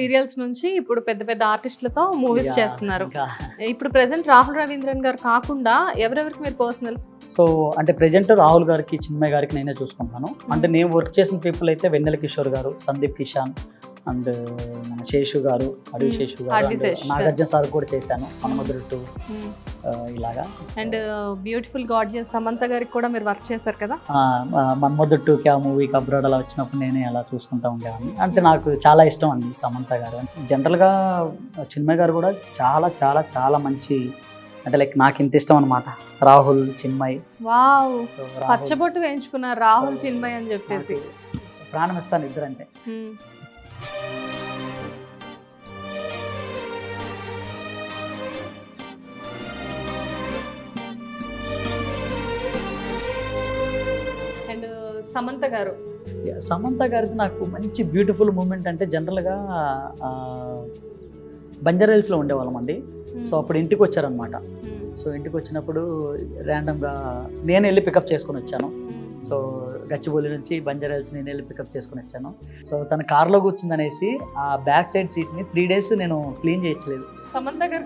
Serials నుంచి ఇప్పుడు పెద్ద పెద్ద ఆర్టిస్టులతో మూవీస్ Yeah, చేస్తున్నారు. ఇంకా ఇప్పుడు ప్రెసెంట్ రాహుల్ రవీంద్రన్ గారు కాకుండా ఎవరెవరికి మీరు పర్సనల్? సో అంటే ప్రెజెంట్ రాహుల్ గారికి, చిన్మయ్ గారికి నేనే చూసుకుంటాను. అంటే నేను వర్క్ చేసిన పీపుల్ అయితే వెన్నెల కిషోర్ గారు, సందీప్ కిషాన్ అండ్ మన శేషు గారు, అడవి శేషు గారు, అడవి and శేషు గారు. నాగార్జున సార్ కూడా చేశాను హనుమదురు ఇలాగా. అండ్ బ్యూటిఫుల్ గార్జియస్ సమంత గారికి కూడా మీరు వర్క్ చేశారు కదా? మన్మధుట్టు క్యా మూవీకి అబ్రాడ్ అలా వచ్చినప్పుడు నేనే అలా చూసుకుంటా ఉండేవాడిని. అంటే నాకు చాలా ఇష్టం అండి సమంత గారు. జనరల్గా చిన్మయ్ గారు కూడా చాలా చాలా చాలా మంచి, అంటే లైక్ నాకు ఇంత ఇష్టం అనమాట రాహుల్, చిన్మయ్. వావ్, సో రాహుల్ పచ్చబొట్టు వేయించుకున్నారు రాహుల్ చిన్మయ్ అని చెప్పేసి. నాకు ప్రాణం ఇస్తాను ఇద్దరంటే. అండ్ సమంత గారు, సమంత గారిది నాకు మంచి బ్యూటిఫుల్ మూమెంట్ అంటే జనరల్గా బంజారాహిల్స్లో ఉండేవాళ్ళం అండి. సో అప్పుడు ఇంటికి వచ్చారనమాట. సో ఇంటికి వచ్చినప్పుడు ర్యాండమ్గా నేను వెళ్ళి పికప్ చేసుకొని వచ్చాను. సో గచ్చిబౌలి నుంచి బంజారాహిల్స్ నేను వెళ్ళి పికప్ చేసుకొని వచ్చాను. సో తన కార్లో కూర్చుందనేసి ఆ బ్యాక్ సైడ్ సీట్ని 3 days నేను క్లీన్ చేయట్లేదు,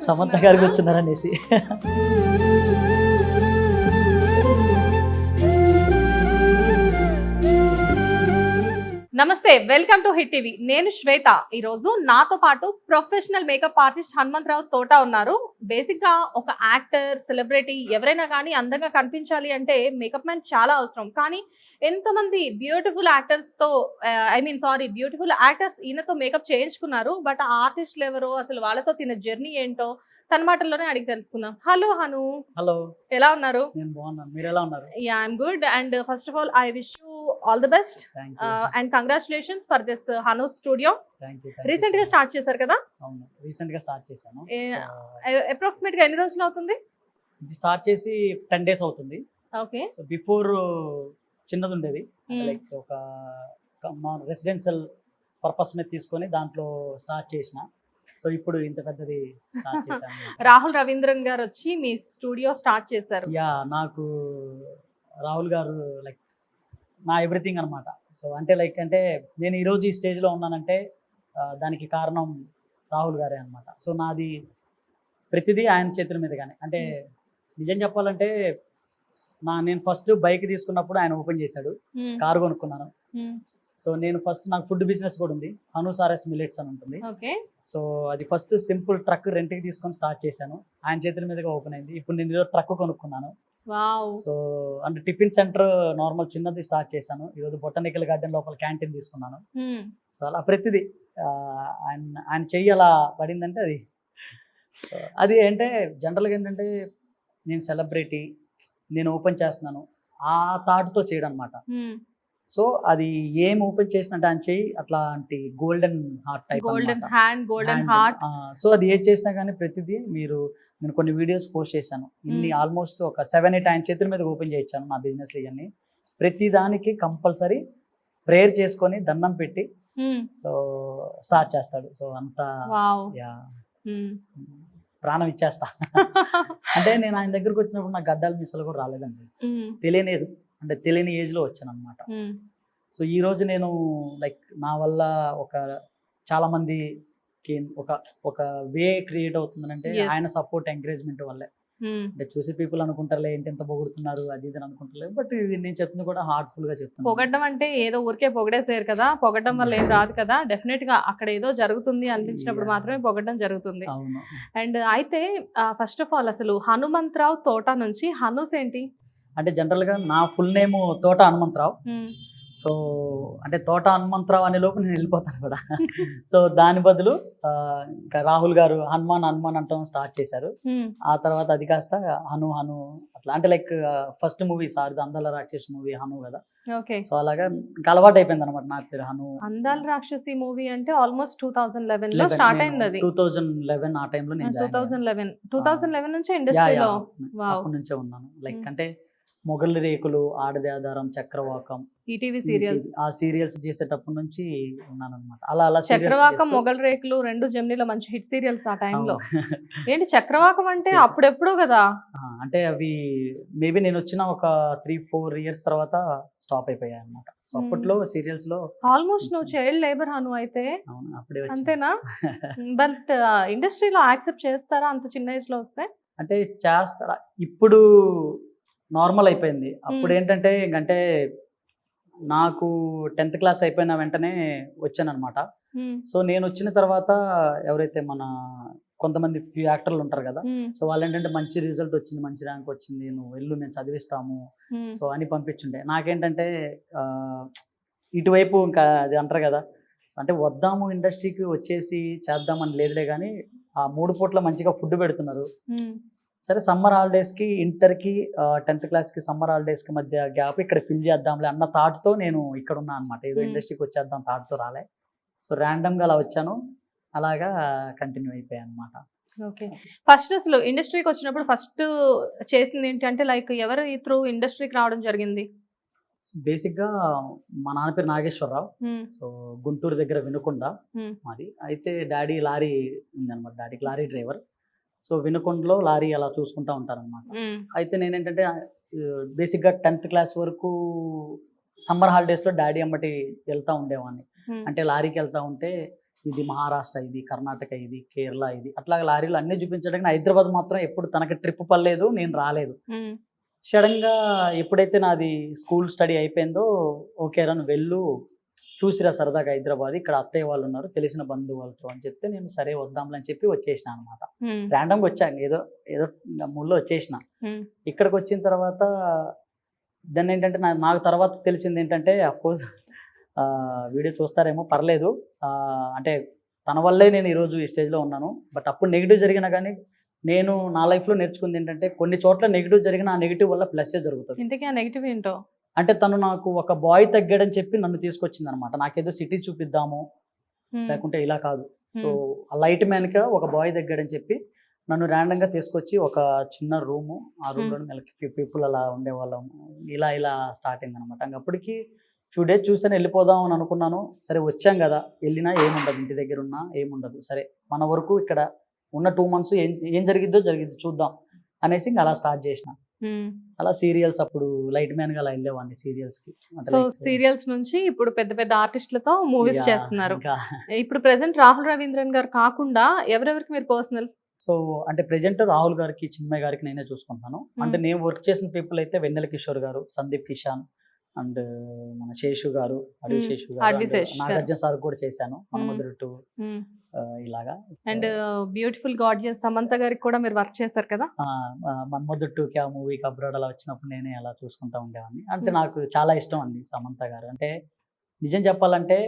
సమంత గారు కూర్చున్నారనేసి. నమస్తే, వెల్కమ్ టు హిట్ టీవీ. నేను శ్వేత. ఈరోజు నాతో పాటు ప్రొఫెషనల్ మేకప్ ఆర్టిస్ట్ హనుమంతరావు తోట ఉన్నారు. బేసిక్ గా ఒక యాక్టర్, సెలబ్రిటీ ఎవరైనా కానీ అందంగా కనిపించాలి అంటే మేకప్ మ్యాన్ చాలా అవసరం. కానీ ఎంతమంది బ్యూటిఫుల్ యాక్టర్స్ తో బ్యూటిఫుల్ యాక్టర్స్ ఈయనతో మేకప్ చేయించుకున్నారు. బట్ ఆ ఆర్టిస్టులు ఎవరో, అసలు వాళ్ళతో తిన్న జర్నీ ఏంటో తన మాటల్లోనే అడిగి తెలుసుకుందాం. హలో హను. హలో, ఎలా ఉన్నారు? నేను బాగున్నాను, మీరు ఎలా ఉన్నారు? Yeah, I'm good. And first of all I wish you all the best and congratulations for this Hanu studio. Recent గా స్టార్ట్ చేశారు కదా? అవును, రీసెంట్ గా స్టార్ట్ చేశాను. అప్రాక్సిమేట్ గా ఎన్ని రోజులు అవుతుంది? ఇది స్టార్ట్ చేసి 10 days అవుతుంది. ఓకే. సో బిఫోర్ చిన్నది ఉండేది, లైక్ ఒక రెసిడెన్షియల్ పర్పస్ మీద తీసుకొని దాంట్లో స్టార్ట్ చేసిన. సో ఇప్పుడు ఇంత పెద్దది స్టార్ట్ చేశాను. రాహుల్ రవీంద్రన్ గారు వచ్చి మీ స్టూడియో స్టార్ట్ చేశారు. యా, నాకు రాహుల్ గారు లైక్ నా ఎవ్రీథింగ్ అనమాట. సో అంటే లైక్ అంటే నేను ఈరోజు ఈ స్టేజ్లో ఉన్నానంటే దానికి కారణం రాహుల్ గారే అనమాట. సో నాది ప్రతిదీ ఆయన చేతుల మీదగానే. అంటే నిజం చెప్పాలంటే నేను ఫస్ట్ బైక్ తీసుకున్నప్పుడు ఆయన ఓపెన్ చేశాడు, కారు కొనుక్కున్నాను. సో నేను ఫస్ట్, నాకు ఫుడ్ బిజినెస్ కూడా ఉంది, హను సారస్ మిల్లెట్స్ అని ఉంటుంది. సో అది ఫస్ట్ సింపుల్ ట్రక్ రెంట్కి తీసుకొని స్టార్ట్ చేశాను, ఆయన చేతుల మీదుగా ఓపెన్ అయింది. ఇప్పుడు నేను ఈరోజు ట్రక్ కొనుక్కున్నాను. సో అంటే టిఫిన్ సెంటర్ నార్మల్ చిన్నది స్టార్ట్ చేశాను. ఈరోజు బొటానికల్ గార్డెన్ లోపల క్యాంటీన్ తీసుకున్నాను. సో అలా ప్రతిదీ ఆయన చెయ్యి అలా పడిందంటే అది అంటే జనరల్గా ఏంటంటే నేను సెలబ్రిటీ, నేను ఓపెన్ చేస్తున్నాను ఆ థాట్తో చేయడం అనమాట. సో అది ఏం ఓపెన్ చేసినట్టు ఆయన చెయ్యి అట్లాంటి golden heart type, golden heart. So అది ఏది చేసినా కానీ ప్రతిదీ నేను కొన్ని వీడియోస్ పోస్ట్ చేశాను. ఇన్ని ఆల్మోస్ట్ ఒక 7-8 ఆయన చేతుల మీద ఓపెన్ చేయించాను నా బిజినెస్ ఇవన్నీ. ప్రతి దానికి కంపల్సరీ ప్రేయర్ చేసుకొని దండం పెట్టి సో స్టార్ట్ చేస్తాడు. సో అంతా ప్రాణం ఇచ్చేస్తా. అంటే నేను ఆయన దగ్గరకు వచ్చినప్పుడు నాకు గడ్డాలు మిసలు కూడా రాలేదండి. తెలియని ఏజ్లో వచ్చాను అనమాట. సో ఈ రోజు నేను లైక్ నా వల్ల చాలా మందికి ఒక వే క్రియేట్ అవుతుందని అంటే ఆయన సపోర్ట్, ఎంకరేజ్మెంట్ వల్లే. అంటే చూసి పీపుల్ అనుకుంటారులే ఏంటి ఎంత పొగుడుతున్నారు అది ఇది అనుకుంటలేదు. బట్ ఇది నేను చెప్తుంది కూడా హార్ట్ఫుల్ గా చెప్తాను. పొగడ్డం అంటే ఏదో ఊరికే పొగడేసారు కదా, పొగడ్డం వల్ల ఏం రాదు కదా. డెఫినెట్ గా అక్కడ ఏదో జరుగుతుంది అనిపించినప్పుడు మాత్రమే పొగడ్డం జరుగుతుంది. అండ్ అయితే ఫస్ట్ ఆఫ్ ఆల్ అసలు హనుమంతరావు తోట నుంచి హనుస్ ఏంటి అంటే జనరల్గా నా ఫుల్ నేమ్ తోట హనుమంతరావు. సో అంటే తోట హనుమంతరావు అనే లోపు నేను వెళ్ళిపోతాను కూడా. సో దాని బదులు ఇంకా రాహుల్ గారు హనుమాన్ అంటాం స్టార్ట్ చేశారు. ఆ తర్వాత అది కాస్త హను అట్లా. అంటే లైక్ ఫస్ట్ మూవీ సార్ అందాల రాక్షసి మూవీ హను కదా. సో అలాగా అలవాటు అయిపోయింది అనమాట నాకు పేరు హను. అందాల రాక్షసి మూవీ అంటే ఆల్మోస్ట్ 2011 లో స్టార్ట్ అయింది. అది 2011 ఆ టైంలో నేను 2011 నుంచి ఇండస్ట్రీలో అప్పటి నుంచే ఉన్నాను. లైక్ అంటే మొగలి రేకులు, ఆడది ఆధారం, చక్రవాకం, ఈటీవీ సీరియల్స్, ఆ సీరియల్స్ చేసేటప్పటి నుంచి ఉన్నాను అనమాట. అలా చక్రవాకం, మొగలి రేకులు రెండు జెమినీలో మంచి హిట్ సీరియల్స్ ఆ టైంలో. ఏంటి చక్రవాకం అంటే అప్పుడెప్పుడో కదా? అంటే అవి మేబీ నేను వచ్చిన ఒక 3-4 years తర్వాత స్టాప్ అయిపోయాయి అనమాట. సో అప్పట్లో సీరియల్స్ లో ఆల్మోస్ట్ నువ్వు చైల్డ్ లేబర్ అను అయితే, అవును అప్పుడే వచ్చింది. అంతేనా? బట్ ఇండస్ట్రీలో యాక్సెప్ట్ చేస్తారా అంత చిన్న ఏజ్ లో వస్తే? అంటే చేస్తారా, ఇప్పుడు నార్మల్ అయిపోయింది. అప్పుడు ఏంటంటే ఇంకంటే నాకు 10th క్లాస్ అయిపోయిన వెంటనే వచ్చానన్నమాట. సో నేను వచ్చిన తర్వాత ఎవరైతే మన కొంతమంది ఫ్యూ యాక్టర్లు ఉంటారు కదా, సో వాళ్ళు ఏంటంటే మంచి రిజల్ట్ వచ్చింది, మంచి ర్యాంక్ వచ్చింది, నువ్వు వెళ్ళు మేము చదివిస్తాము సో అని పంపించుండే. నాకేంటంటే ఆ, ఇటువైపు ఇంకా అది అంటారు కదా, అంటే వద్దాము ఇండస్ట్రీకి వచ్చేసి చేద్దామని లేదులే, కానీ ఆ 3 పూట్ల మంచిగా ఫుడ్ పెడుతున్నారు. సరే సమ్మర్ హాలిడేస్కి ఇంటర్కి 10th క్లాస్కి సమ్మర్ హాలిడేస్కి మధ్య గ్యాప్ ఇక్కడ ఫిల్ చేద్దాంలే అన్న థాట్తో నేను ఇక్కడ ఉన్నా అనమాట. ఏదో ఇండస్ట్రీకి వచ్చేద్దాం థాట్తో రాలే. సో ర్యాండమ్గా అలా వచ్చాను, అలాగా కంటిన్యూ అయిపోయాయి అనమాట. ఓకే. ఫస్ట్ అసలు ఇండస్ట్రీకి వచ్చినప్పుడు ఫస్ట్ చేసింది ఏంటంటే లైక్ ఎవరి త్రూ ఇండస్ట్రీకి రావడం జరిగింది? బేసిక్గా మా నాన్న పేరు నాగేశ్వరరావు. సో గుంటూరు దగ్గర వినుకొండ మాది. అయితే డాడీ లారీ ఉందన్నమాట, డాడీకి లారీ డ్రైవర్. సో వినుకొండలో లారీ అలా చూసుకుంటా ఉంటారనమాట. అయితే నేనేంటంటే బేసిక్గా 10th క్లాస్ వరకు సమ్మర్ హాలిడేస్లో డాడీ అమ్మటి వెళ్తూ ఉండేవాడిని. అంటే లారీకి వెళ్తూ ఉంటే ఇది మహారాష్ట్ర, ఇది కర్ణాటక, ఇది కేరళ, ఇది అట్లాగా లారీలు అన్నీ చూపించడానికి హైదరాబాద్ మాత్రం ఎప్పుడు తనకి ట్రిప్ పడలేదు, నేను రాలేదు. సడన్గా ఎప్పుడైతే నాది స్కూల్ స్టడీ అయిపోయిందో, ఓకే రా నువ్వు వెళ్ళు చూసిరా సరదాగా హైదరాబాద్, ఇక్కడ అత్తయ్య వాళ్ళు ఉన్నారు తెలిసిన బంధువులతో అని చెప్తే నేను సరే వద్దాంలే అని చెప్పి వచ్చేసిన అనమాట. ర్యాండమ్గా వచ్చాను, ఏదో ఏదో మూల్లో వచ్చేసిన. ఇక్కడికి వచ్చిన తర్వాత దాన్ని ఏంటంటే నాకు తర్వాత తెలిసింది ఏంటంటే, అఫ్కోర్స్ వీడియో చూస్తారేమో పర్లేదు, అంటే తన వల్లే నేను ఈరోజు ఈ స్టేజ్లో ఉన్నాను. బట్ అప్పుడు నెగిటివ్ జరిగినా కానీ నేను నా లైఫ్లో నేర్చుకుంది ఏంటంటే, కొన్ని చోట్ల నెగిటివ్ జరిగిన ఆ నెగిటివ్ వల్ల ప్లస్సే జరుగుతుంది. ఇంతకీ ఆ నెగిటివ్ ఏంటో? అంటే తను నాకు ఒక బాయ్ తగ్గాడని చెప్పి నన్ను తీసుకొచ్చింది అనమాట. నాకేదో సిటీ చూపిద్దాము లేకుంటే ఇలా కాదు, సో ఆ లైట్ మ్యాన్గా ఒక బాయ్ తగ్గాడని చెప్పి నన్ను ర్యాండమ్గా తీసుకొచ్చి ఒక చిన్న రూము, ఆ రూమ్లో 50 పీపుల్ అలా ఉండేవాళ్ళం. ఇలా ఇలా స్టార్ట్ అయింది అనమాట. అప్పటికి ఫ్యూ డేస్ చూసాను, వెళ్ళిపోదాం అని అనుకున్నాను. సరే వచ్చాం కదా, వెళ్ళినా ఏముండదు, ఇంటి దగ్గర ఉన్నా ఏముండదు, సరే మన వరకు ఇక్కడ ఉన్న 2 months ఏం జరిగిద్దో చూద్దాం అనేసి ఇంకా అలా స్టార్ట్ చేసిన. అలా సీరియల్స్ అప్పుడు లైట్ మ్యాన్ గా అలా వెళ్ళేవాడిని సీరియల్స్ కి. సో సీరియల్స్ నుంచి ఇప్పుడు పెద్ద పెద్ద ఆర్టిస్టులతో మూవీస్ చేస్తున్నారు. ఇప్పుడు ప్రెసెంట్ రాహుల్ రవీంద్రన్ గారు కాకుండా ఎవరెవరికి మీరు పర్సనల్? సో అంటే ప్రెజెంట్ రాహుల్ గారికి, చిన్మయ్ గారికి నేనే చూసుకుంటాను. అంటే నేను వర్క్ చేసిన పీపుల్ అయితే వెన్నెల కిషోర్ గారు, సందీప్ కిషాన్ అండ్ మన శేషు గారు, అడవి శేషు గారు, నాగార్జున సార్ కూడా చేశాను మనమొదటి ఇలాగా. అండ్ బ్యూటిఫుల్ గార్జియస్ సమంత గారికి కూడా మీరు వర్క్ చేశారు కదా. మన్మధుట్టు క్యా మూవీకి అబ్రాడ్ అలా వచ్చినప్పుడు నేనే అలా చూసుకుంటా ఉండేవాడిని. అంటే నాకు చాలా ఇష్టం అండి సమంత గారు. అంటే నిజం చెప్పాలంటే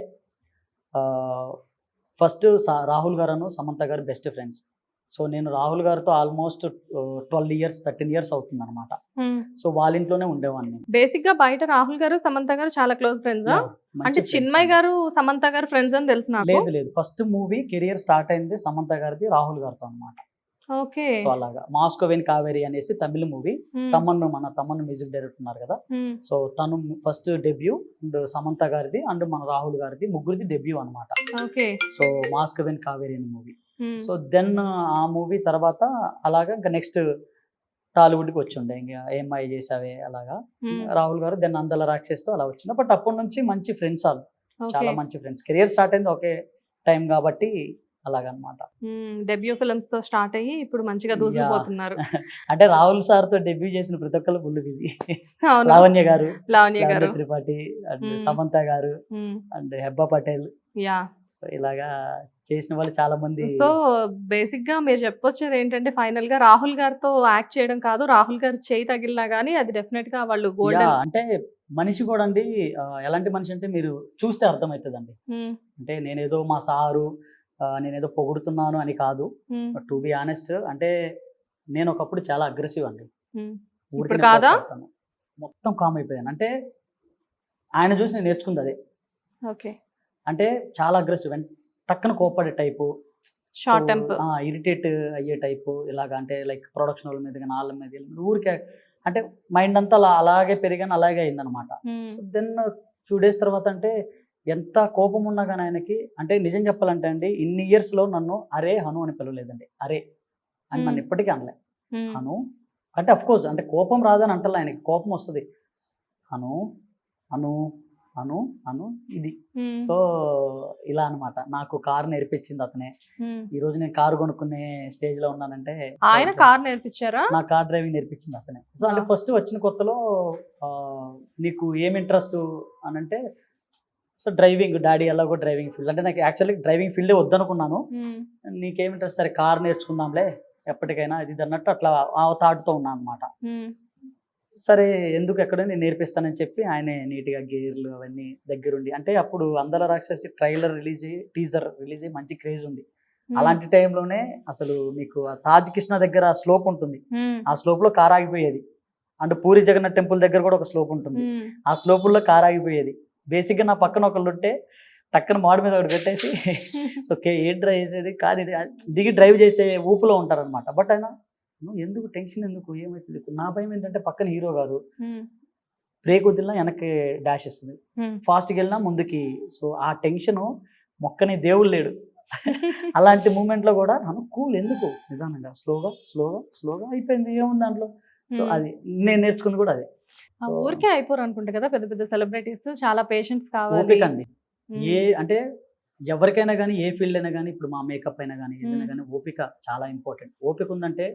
ఫస్ట్ రాహుల్ గారు సమంత గారు బెస్ట్ ఫ్రెండ్స్. సో నేను రాహుల్ గారితో ఆల్మోస్ట్ 12 years 13 years అవుతుంది అనమాట. సో వాళ్ళ ఇంట్లోనే ఉండేవాడిని. బేసిక్ గా బయట రాహుల్ గారు సమంత గారు చాలా క్లోజ్ ఫ్రెండ్స్. అంటే చిన్మయ్ గారు సమంత గారు ఫ్రెండ్స్ అని తెలుసు నాకు. లేదు, ఫస్ట్ మూవీ కెరియర్ స్టార్ట్ అయింది సమంత గారిది రాహుల్ గారితో అనమాట. ఓకే. సో అలాగా మాస్కోవెన్ కావేరి అనేసి తమిళ మూవీ, మన తమన్ మ్యూజిక్ డైరెక్టర్ ఉన్నారు కదా, సో తను ఫస్ట్ డెబ్యూ అండ్ సమంత గారిది అండ్ మన రాహుల్ గారిది ముగ్గురిది డెబ్యూ అనమాట. సో మాస్కోవెన్ కావేరి అనే మూవీ. సో దెన్ ఆ మూవీ తర్వాత అలాగా ఇంకా నెక్స్ట్ టాలీవుడ్కి వచ్చి ఉండే, ఇంకా ఏమై చేసావే అలాగా రాహుల్ గారు, దెన్ అందల రాక్షస్తో అలా వచ్చింది. బట్ అప్పటి నుంచి మంచి ఫ్రెండ్స్, వాళ్ళు చాలా మంచి ఫ్రెండ్స్. కెరియర్ స్టార్ట్ అయింది ఒకే టైం కాబట్టి అలాగనమాట. డెబ్యూ ఫిల్మ్స్ తో స్టార్ట్ అయ్యి ఇప్పుడు మంచిగా దూసుకుపోతున్నారు. అంటే రాహుల్ సార్ తో డెబ్యూ చేసిన ప్రతి ఒక్కరు ఫుల్ బిజీ. లావణ్య గారు, త్రిపాఠి అండ్ సమంత గారు అండ్ హెబ్బా పటేల్, ఇలాగా చేసిన వాళ్ళు చాలా మంది. సో బేసిక్ గా మీరు చెప్పొచ్చేది ఏంటంటే ఫైనల్ గా రాహుల్ గారితో యాక్ట్ చేయడం కాదు, రాహుల్ గారు చేయి తగిలినా గానీ అది డెఫినెట్ గా వాళ్ళు గోల్డెన్. అంటే మనిషి కూడా అండి ఎలాంటి మనిషి అంటే మీరు చూస్తే అర్థమవుతుందండి. అంటే నేనేదో మా సారు నేనేదో పొగుడుతున్నాను అని కాదు, టు బి ఆనెస్ట్. అంటే నేను ఒకప్పుడు చాలా అగ్రెసివ్ అండి, మొత్తం కామ్ అయిపోయాను. అంటే ఆయన చూసి నేను నేర్చుకుంది అదే. అంటే చాలా అగ్రెసివ్, టక్కన కోపడే టైపు, షార్ట్ టెంపర్, ఇరిటేట్ అయ్యే టైపు ఇలాగా. అంటే లైక్ ప్రొడక్షన్ వాళ్ళ మీద వాళ్ళ మీద ఊరికే అంటే మైండ్ అంతా అలాగే పెరిగాను, అలాగే అయిందనమాట. దెన్ ఫ్యూ డేస్ తర్వాత అంటే ఎంత కోపం ఉన్నా కానీ ఆయనకి, అంటే నిజం చెప్పాలంటే అండి ఇన్ని ఇయర్స్లో నన్ను అరే హను అని పిలవలేదండి. అరే అని నన్ను ఇప్పటికీ అనలే. హను అంటే అఫ్కోర్స్ అంటే కోపం రాదని అంటలే, ఆయనకి కోపం వస్తుంది. హను హను అను అను ఇది. సో ఇలా అన్నమాట. నాకు కారు నేర్పించింది అతనే. ఈ రోజు నేను కారు కొనుక్కునే స్టేజ్ లో ఉన్నానంటే ఆయన కార్ నేర్పించారా? నా కార్ డ్రైవింగ్ నేర్పించింది అతనే. సో అంటే ఫస్ట్ వచ్చిన కొత్తలో ఆ, నీకు ఏం ఇంట్రెస్ట్ అని అంటే, సో డ్రైవింగ్, డాడీ ఎలాగో డ్రైవింగ్ ఫీల్డ్ అంటే నాకు యాక్చువల్లీ డ్రైవింగ్ ఫీల్డే వద్దనుకున్నాను. నీకేం ఇంట్రెస్ట్, సరే కార్ నేర్చుకుందాంలే ఎప్పటికైనా ఇది అన్నట్టు అట్లా ఆ థాట్తో ఉన్నాను అనమాట. సరే ఎందుకు ఎక్కడ నేను నేర్పిస్తానని చెప్పి ఆయనే నీట్గా గేర్లు అవన్నీ దగ్గరుండి, అంటే అప్పుడు అందల రాక్షసి ట్రైలర్ రిలీజ్ అయ్యి టీజర్ రిలీజ్ అయ్యి మంచి క్రేజ్ ఉంది. అలాంటి టైంలోనే అసలు మీకు ఆ తాజ్ కృష్ణ దగ్గర స్లోప్ ఉంటుంది, ఆ స్లోప్ లో కార్ ఆగిపోయేది. అండ్ పూరి జగన్నాథ్ టెంపుల్ దగ్గర కూడా ఒక స్లోప్ ఉంటుంది, ఆ స్లోపుల్లో కార్ ఆగిపోయేది. బేసిక్ గా నా పక్కన ఒకళ్ళు ఉంటే టక్కన మాడి మీద ఒకటి పెట్టేసి ఓకే ఏం డ్రైవ్ చేసేది కాదు ఇది దిగి డ్రైవ్ చేసే ఊపులో ఉంటారనమాట. బట్ ఆయన నువ్వు ఎందుకు టెన్షన్ ఎందుకు ఏమవుతుంది, నా భయం ఏంటంటే పక్కన హీరో కాదు, బ్రేక్ వదిలినా వెనక్కి డాష్ ఇస్తుంది, ఫాస్ట్కి వెళ్ళినా ముందుకి. సో ఆ టెన్షన్ మొక్కని దేవుడు లేడు. అలాంటి మూమెంట్లో కూడా కూల్ ఎందుకు నిదానంగా స్లోగా స్లోగా స్లోగా అయిపోయింది, ఏముంది దాంట్లో. సో అది నేను నేర్చుకుంది కూడా అదే. ఊరికే అయిపోరు అనుకుంటా కదా పెద్ద పెద్ద సెలబ్రిటీస్, చాలా పేషెన్స్ కావాలి. ఓపిక అండి. ఏ అంటే ఎవరికైనా కానీ ఏ ఫీల్డ్ అయినా కానీ, ఇప్పుడు మా మేకప్ అయినా కానీ ఏదైనా కానీ ఓపిక చాలా ఇంపార్టెంట్. ఓపిక ఉందంటే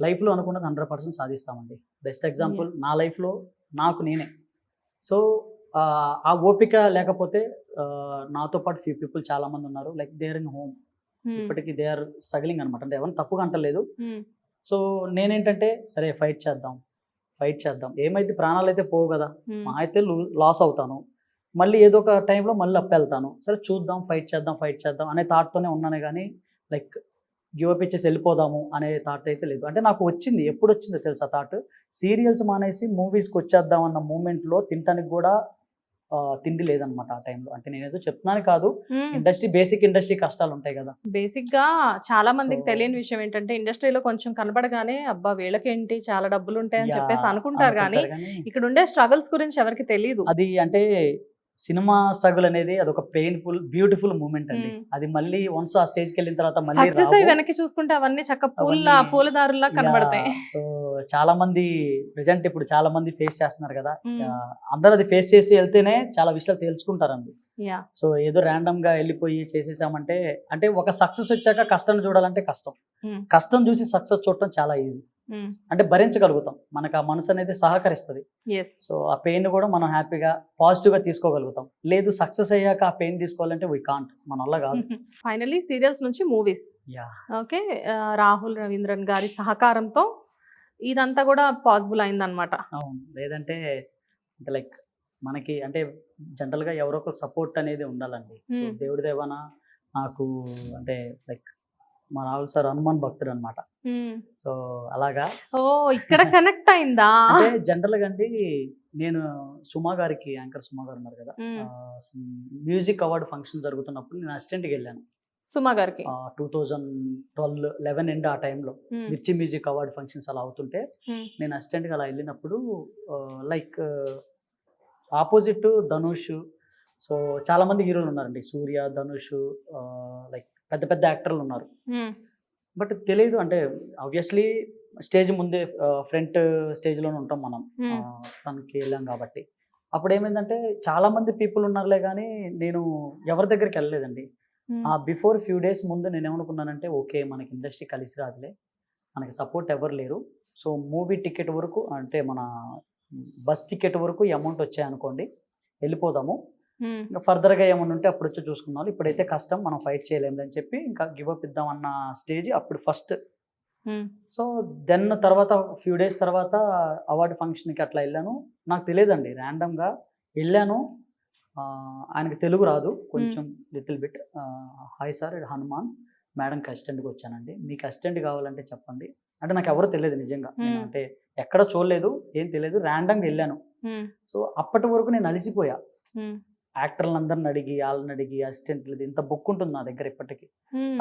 లైఫ్లో అనుకున్నది 100% సాధిస్తామండి. బెస్ట్ ఎగ్జాంపుల్ నా లైఫ్లో నాకు నేనే. సో ఆ ఓపిక లేకపోతే నాతో పాటు ఫ్యూ పీపుల్ చాలా మంది ఉన్నారు, like they are in home, ఇప్పటికీ దే ఆర్ స్ట్రగ్లింగ్ అనమాట. అంటే ఎవరిని తప్పుగా అంటలేదు. సో నేనేంటంటే సరే ఫైట్ చేద్దాం ఏమైతే ప్రాణాలు అయితే పోవు కదా, మా అయితే లాస్ అవుతాను, మళ్ళీ ఏదో ఒక టైంలో మళ్ళీ అప్ వెళ్తాను, సరే చూద్దాం ఫైట్ చేద్దాం అనే థాట్తోనే ఉన్నాను. కానీ లైక్ గివ్ అప్ ఇచ్చేసి వెళ్ళిపోదాము అనే థాట్ అయితే లేదు. అంటే నాకు వచ్చింది, ఎప్పుడు వచ్చిందో తెలుసా థాట్, సీరియల్స్ మానేసి మూవీస్కి వచ్చేద్దాం అన్న మూమెంట్లో తినడానికి కూడా తిండి లేదనమాట ఆ టైంలో. అంటే నేనేదో చెప్తున్నాను కాదు, ఇండస్ట్రీ బేసిక్ ఇండస్ట్రీ కష్టాలు ఉంటాయి కదా. బేసిక్ గా చాలా మందికి తెలియని విషయం ఏంటంటే ఇండస్ట్రీలో కొంచెం కనబడగానే అబ్బా వీళ్ళకేంటి చాలా డబ్బులు ఉంటాయని చెప్పేసి అనుకుంటారు, కానీ ఇక్కడ ఉండే స్ట్రగుల్స్ గురించి ఎవరికి తెలియదు. అది అంటే సినిమా స్ట్రగుల్ అనేది అదొక పెయిన్ఫుల్ బ్యూటిఫుల్ మూమెంట్ అండి. అది మళ్ళీ వన్స్ ఆ స్టేజ్కి వెళ్ళిన తర్వాత మళ్ళీ సక్సెస్ అయ్యి వెనక్కి చూసుకుంటే అవన్నీ చక్క పూలదారుల్లా కనబడతాయి. సో చాలా మంది ప్రెజెంట్ ఇప్పుడు చాలా మంది ఫేస్ చేస్తున్నారు కదా, అందరూ అది ఫేస్ చేసి వెళ్తేనే చాలా విషయాలు తేల్చుకుంటారండి. సో ఏదో ర్యాండమ్ గా వెళ్ళిపోయి చేసేసామంటే, అంటే ఒక సక్సెస్ వచ్చాక కష్టాన్ని చూడాలంటే కష్టం చూసి సక్సెస్ చూడటం చాలా ఈజీ. అంటే భరించగలుగుతాం, మనకు ఆ మనసు అనేది సహకరిస్తుంది. సో ఆ పెయిన్ కూడా మనం హ్యాపీగా పాజిటివ్ గా తీసుకోగలుగుతాం. లేదు సక్సెస్ అయ్యాక ఆ పెయిన్ తీసుకోవాలంటే వీ కాంట్, మన వల్ల కాదు. ఫైనలీ సీరియల్స్ నుంచి మూవీస్, ఓకే, రాహుల్ రవీంద్రన్ గారి సహకారంతో ఇదంతా కూడా పాసిబుల్ అయిందనమాట. అవును, లేదంటే లైక్ మనకి అంటే జనరల్ గా ఎవరో ఒక సపోర్ట్ అనేది ఉండాలండి. దేవుడి దేవన నాకు అంటే లైక్ మా రాహుల్ సార్ హనుమాన్ భక్తుడు అనమాట. సో అలాగా ఇక్కడ కనెక్ట్ అయిందా? అంటే జనరల్ గా అండి నేను సుమా గారికి, యాంకర్ సుమా గారు ఉన్నారు కదా, మ్యూజిక్ అవార్డు ఫంక్షన్ జరుగుతున్నప్పుడు నేను అసిస్టెంట్కి వెళ్ళాను సుమా గారికి. 2012-11 ఎండ్ ఆ టైంలో మిర్చి మ్యూజిక్ అవార్డు ఫంక్షన్స్ అలా అవుతుంటే నేను అసిస్టెంట్గా అలా వెళ్ళినప్పుడు లైక్ ఆపోజిట్ ధనుష్, సో చాలా మంది హీరోలు ఉన్నారండి, సూర్య, ధనుష్, లైక్ పెద్ద పెద్ద యాక్టర్లు ఉన్నారు. బట్ తెలియదు, అంటే ఆబ్వియస్లీ స్టేజ్ ముందే ఫ్రంట్ స్టేజ్లోనే ఉంటాం మనం, తనకి వెళ్ళాం కాబట్టి. అప్పుడు ఏమైందంటే చాలా మంది పీపుల్ ఉన్నారులే కానీ నేను ఎవరి దగ్గరికి వెళ్ళలేదండి. బిఫోర్ ఫ్యూ డేస్ ముందు నేను ఏమనుకున్నానంటే ఓకే మనకి ఇండస్ట్రీ కలిసి రాదులే, మనకి సపోర్ట్ ఎవరు లేరు, సో మూవీ టికెట్ వరకు అంటే మన బస్ టికెట్ వరకు ఈ అమౌంట్ వచ్చాయనుకోండి వెళ్ళిపోదాము, ఇంకా ఫర్దర్గా ఏమన్నా ఉంటే అప్పుడు వచ్చి చూసుకున్నాం, ఇప్పుడైతే కష్టం మనం ఫైట్ చేయలేము అని చెప్పి ఇంకా గివ్ అప్ ఇద్దాం అన్న స్టేజ్ అప్పుడు ఫస్ట్. సో దెన్ తర్వాత ఫ్యూ డేస్ తర్వాత అవార్డు ఫంక్షన్కి అట్లా వెళ్ళాను. నాకు తెలియదండి, ర్యాండమ్గా వెళ్ళాను. ఆయనకి తెలుగు రాదు కొంచెం little bit. Hi sir, Hanuman మేడంకి అసిస్టెంట్కి వచ్చానండి, మీకు అసిస్టెంట్ కావాలంటే చెప్పండి అంటే. నాకు ఎవరో తెలియదు నిజంగా, అంటే ఎక్కడ చూడలేదు, ఏం తెలియదు, ర్యాండమ్గా వెళ్ళాను. సో అప్పటి వరకు నేను అలిసిపోయా, యాక్టర్లు అందరిని అడిగి వాళ్ళని అడిగి అసిస్టెంట్లు, ఇంత బుక్ ఉంటుంది నా దగ్గర ఇప్పటికీ,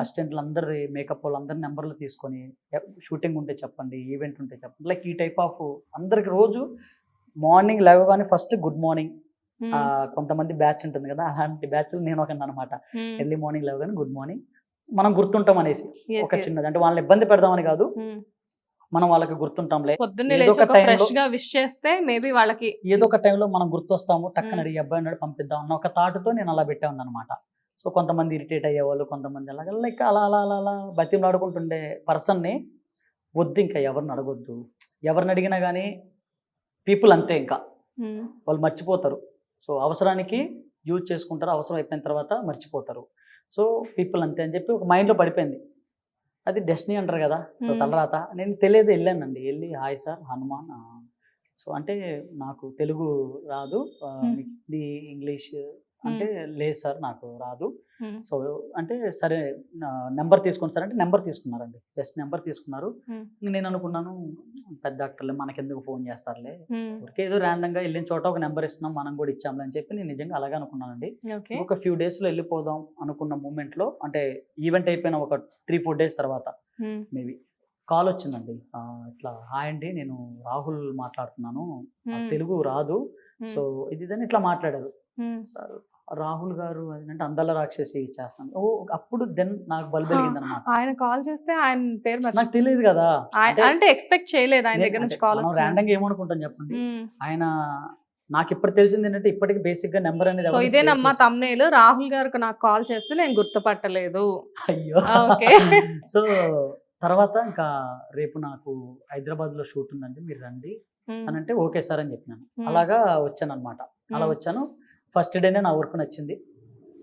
అసిస్టెంట్లు అందరి మేకప్ వాళ్ళు అందరి నెంబర్లు తీసుకొని షూటింగ్ ఉంటే చెప్పండి, ఈవెంట్ ఉంటే చెప్పండి, లైక్ ఈ టైప్ ఆఫ్ అందరికి రోజు మార్నింగ్ లేవగానే ఫస్ట్ గుడ్ మార్నింగ్, కొంతమంది బ్యాచ్ ఉంటుంది కదా, అలాంటి బ్యాచ్ నేను ఒక అనమాట. ఎర్లీ మార్నింగ్ లేవగానే గుడ్ మార్నింగ్, మనం గుర్తుంటాం అనేసి ఒక చిన్నది, అంటే వాళ్ళని ఇబ్బంది పెడదామని కాదు, మనం వాళ్ళకి గుర్తుంటాంలే, పొద్దున్నే ఏదో లేచి ఒక ఒక టైంలో ఫ్రెష్ గా విష్ చేస్తే మేబీ వాళ్ళకి ఏదో ఒక టైంలో మనం గుర్తొస్తాము, టక్కన మ్మ్. ఈ అబ్బాయి ఉన్నాడు పంపిద్దాం అన్న ఒక థాట్తో నేను అలా పెట్టే అనమాట. సో కొంతమంది ఇరిటేట్ అయ్యేవాళ్ళు, కొంతమంది అలాగ లైక్ అలా అలా అలా అలా బతిమలాడుకుంటుండే పర్సన్ని వద్దు, ఇంకా ఎవరిని అడగొద్దు. ఎవరిని అడిగినా కానీ పీపుల్ అంతే, ఇంకా మ్మ్. వాళ్ళు మర్చిపోతారు. సో అవసరానికి యూజ్ చేసుకుంటారు, అవసరం అయిపోయిన తర్వాత మర్చిపోతారు. సో పీపుల్ అంతే అని చెప్పి ఒక మైండ్లో పడిపోయింది. అది డెస్టినీ అంటారు కదా. సో మ్మ్. తలరాత. నేను తెలియదు వెళ్ళానండి, వెళ్ళి హాయ్ సార్ హనుమాన్, సో అంటే నాకు తెలుగు రాదు, మ్మ్. మీకు హిందీ ఇంగ్లీష్ అంటే లేదు సార్ నాకు రాదు. మ్మ్. సో అంటే సరే నెంబర్ తీసుకోండి సార్ అంటే నెంబర్ తీసుకున్నారండి, జస్ట్ నెంబర్ తీసుకున్నారు. మ్మ్. నేను అనుకున్నాను పెద్ద డాక్టర్లే మనకెందుకు ఫోన్ చేస్తారులే, మ్మ్. ఊరికే ఏదో ర్యాండమ్గా వెళ్ళిన చోట ఒక నెంబర్ ఇస్తున్నాం మనం కూడా ఇచ్చాంలే అని చెప్పి నేను నిజంగా అలాగే అనుకున్నానండి. ఓకే. ఒక ఫ్యూ డేస్లో వెళ్ళిపోదాం అనుకున్న మూమెంట్లో, అంటే ఈవెంట్ అయిపోయిన ఒక 3-4 డేస్ తర్వాత మ్మ్. మేబీ కాల్ వచ్చిందండి. ఇట్లా హాయ్ అండి, నేను రాహుల్ మాట్లాడుతున్నాను, నాకు మ్మ్. తెలుగు రాదు, సో ఇది ఇదని ఇట్లా మాట్లాడారు. మ్మ్. సార్ రాహుల్ గారు అంటే అందల రాక్షసి చేస్తాను. ఓ అప్పుడు దెన్ నాకు బల్బ్ వెలిగింది అనమాట. ఆయన కాల్ చేస్తే ఆయన పేరు నాకు తెలియదు కదా, అంటే ఎక్స్పెక్ట్ చేయలేదు ఆయన దగ్గర నుంచి కాల్ వస్తుంది. ర్యాండమ్గా ఏమనుకుంటాం చెప్పండి. ఆయన నాకు ఇప్పుడు తెలిసింది ఏంటంటే ఇప్పటికి బేసిక్ గా నెంబర్ అనేది సో ఎవరు ఇదేనమ్మా save చేసి- తమ్నేలు, రాహుల్ గారికి నాకు కాల్ చేస్తే నేను గుర్తుపట్టలేదు. అయ్యో. ఓకే. సో తర్వాత ఇంకా రేపు నాకు హైదరాబాద్ లో షూట్ ఉందండి, మీరు రండి మ్మ్. అని అంటే ఓకే సార్ అని చెప్పినాను. మ్మ్. అలాగా వచ్చాను అనమాట. అలా మ్మ్. వచ్చాను, ఫస్ట్ డేనే నా వర్క్ నచ్చింది.